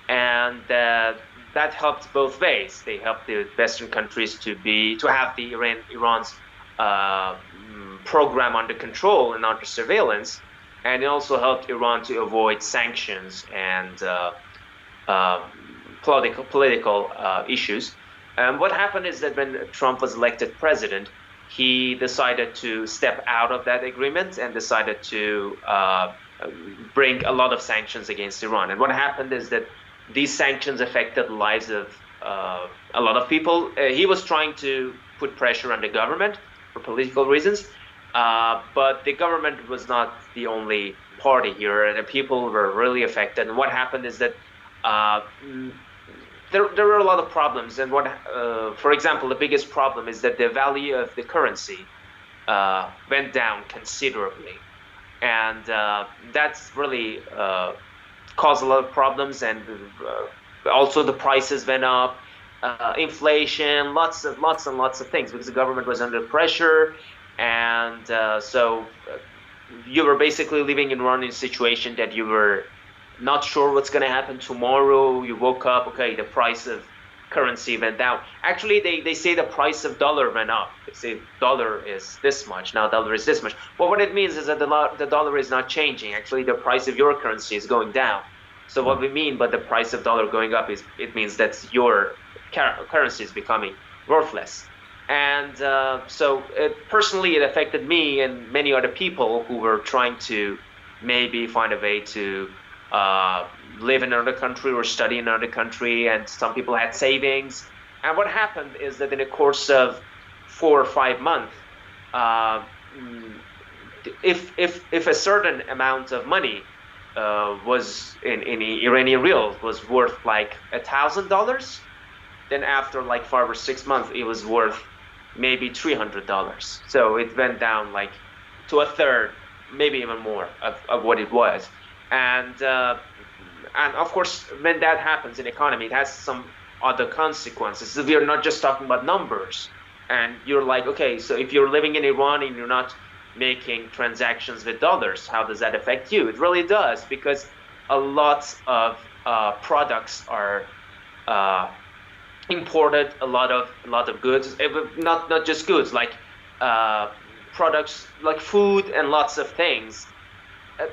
and that helped both ways. They helped the Western countries to have Iran's program under control and under surveillance, and it also helped Iran to avoid sanctions and political issues. What happened is that when Trump was elected president, he decided to step out of that agreement and decided to bring a lot of sanctions against Iran. And what happened is that these sanctions affected the lives of a lot of people. He was trying to put pressure on the government for political reasons, but the government was not the only party here, and the people were really affected. And what happened is that there were a lot of problems. And for example, the biggest problem is that the value of the currency went down considerably, and that's really caused a lot of problems. And also the prices went up, inflation, lots and lots of things, because the government was under pressure. And so you were basically living in a situation that you were not sure what's going to happen tomorrow. You woke up, okay, the price of currency went down. Actually, they say the price of dollar went up. They say dollar is this much, now dollar is this much. Well, what it means is that the dollar is not changing. Actually, the price of your currency is going down. So what we mean by the price of dollar going up is it means that your currency is becoming worthless. And so personally, it affected me and many other people who were trying to maybe find a way to live in another country or study in another country, and some people had savings. And what happened is that in the course of 4 or 5 months, if a certain amount of money was in Iranian real was worth like $1,000, then after like 5 or 6 months, it was worth maybe $300. So it went down like to a third, maybe even more of what it was. And of course, when that happens in economy, it has some other consequences. So we are not just talking about numbers. And you're like, okay, so if you're living in Iran and you're not making transactions with dollars, how does that affect you? It really does, because a lot of products are imported, a lot of goods, not just goods, like products like food and lots of things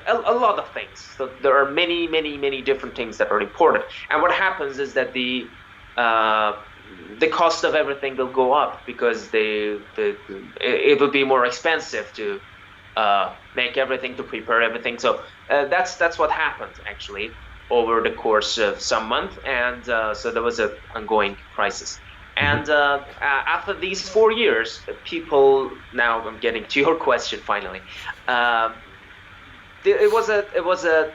a lot of things. So there are many different things that are important. And what happens is that uh, the cost of everything will go up because it will be more expensive to make everything, to prepare everything. So that's what happened actually over the course of some month, and so there was an ongoing crisis. And after these 4 years, people. Now I'm getting to your question finally. Um, it was a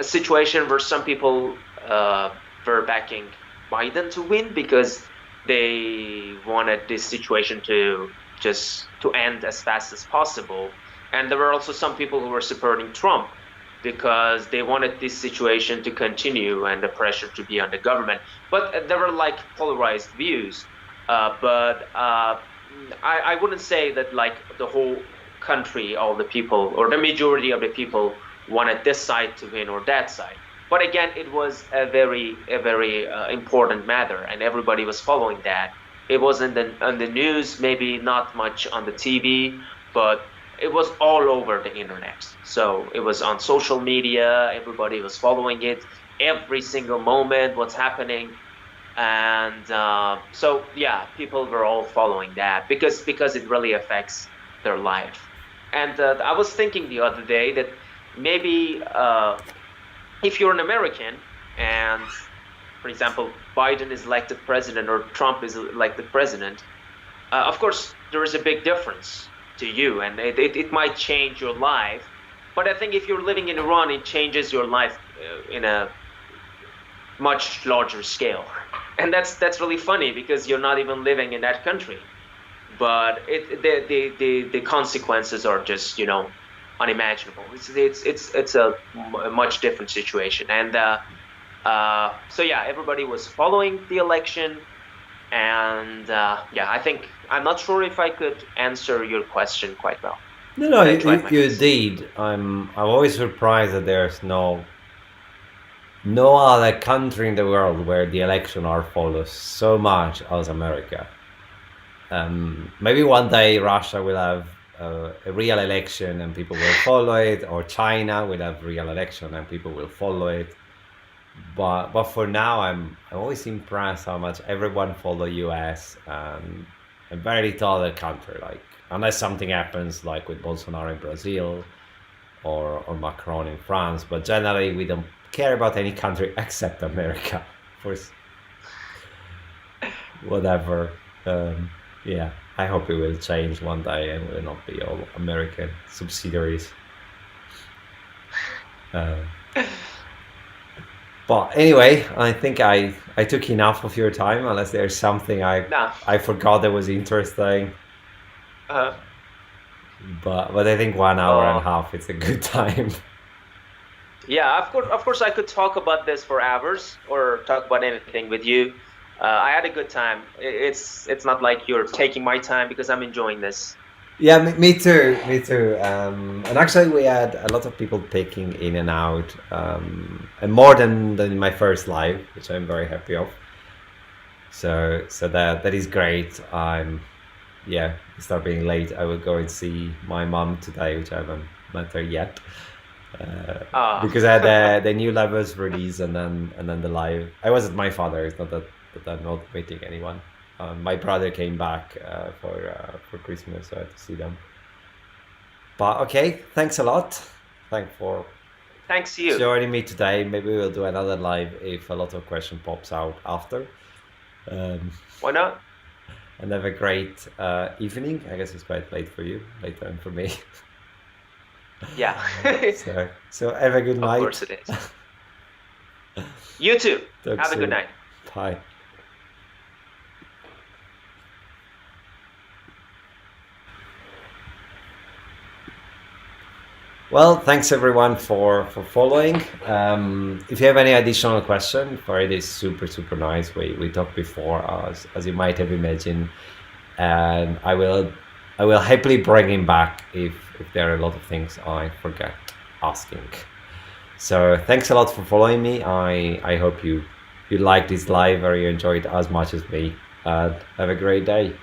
situation where some people were backing Biden to win because they wanted this situation to end as fast as possible, and there were also some people who were supporting Trump because they wanted this situation to continue and the pressure to be on the government. But there were like polarized views. But I wouldn't say that like the whole country, all the people, or the majority of the people wanted this side to win or that side. But again, it was a very important matter, and everybody was following that. It wasn't on the news, maybe not much on the TV, but it was all over the internet. So it was on social media. Everybody was following it every single moment, what's happening. And so yeah, people were all following that because it really affects their life. And I was thinking the other day that maybe if you're an American and, for example, Biden is elected president or Trump is elected president, of course there is a big difference to you, and it might change your life. But I think if you're living in Iran, it changes your life in a much larger scale. And that's really funny because you're not even living in that country, but the consequences are just unimaginable. It's a much different situation. And so yeah, everybody was following the election. And yeah, I think I'm not sure if I could answer your question quite well, No, but I you, tried you my you best. did. I'm always surprised that there's no other country in the world where the election are followed so much as America. Maybe one day Russia will have a real election and people will follow it, or China will have real election and people will follow it. But for now, I'm always impressed how much everyone follow US and very little other country. Like unless something happens, like with Bolsonaro in Brazil or Macron in France, but generally we don't care about any country except America. For whatever. Yeah, I hope it will change one day and will not be all American subsidiaries. Uh, but anyway, I think I took enough of your time. Unless there's something Now, I forgot that was interesting. uh, But I think 1 hour and a uh, half it's a good time. yeah, of course, I could talk about this for hours or talk about anything with you. I had a good time. It's not like you're taking my time because I'm enjoying this. Yeah, me too. Me too. And actually, we had a lot of people picking in and out, and more than in my first live, which I'm very happy of. So that is great. Yeah, start being late. I will go and see my mom today, which I haven't met her yet, uh, Ah, because I had the new levels release and then the live. I was at my father. It's not that I'm not meeting anyone. My brother came back for Christmas, so I had to see them. But okay, thanks a lot. Thanks for thanks to you. joining me today. Maybe we'll do another live if a lot of question pops out after. Um, Why not? and have a great evening. I guess it's quite late for you, later than for me. Yeah, So have a good of night. course it is. You too. Talk Have a good soon. night. Bye. Well, thanks everyone for following. If you have any additional question, for it is super nice. We talked before, as you might have imagined, and I will happily bring him back if there are a lot of things I forget asking. So thanks a lot for following me. I hope you like this live or you enjoyed as much as me. Have a great day.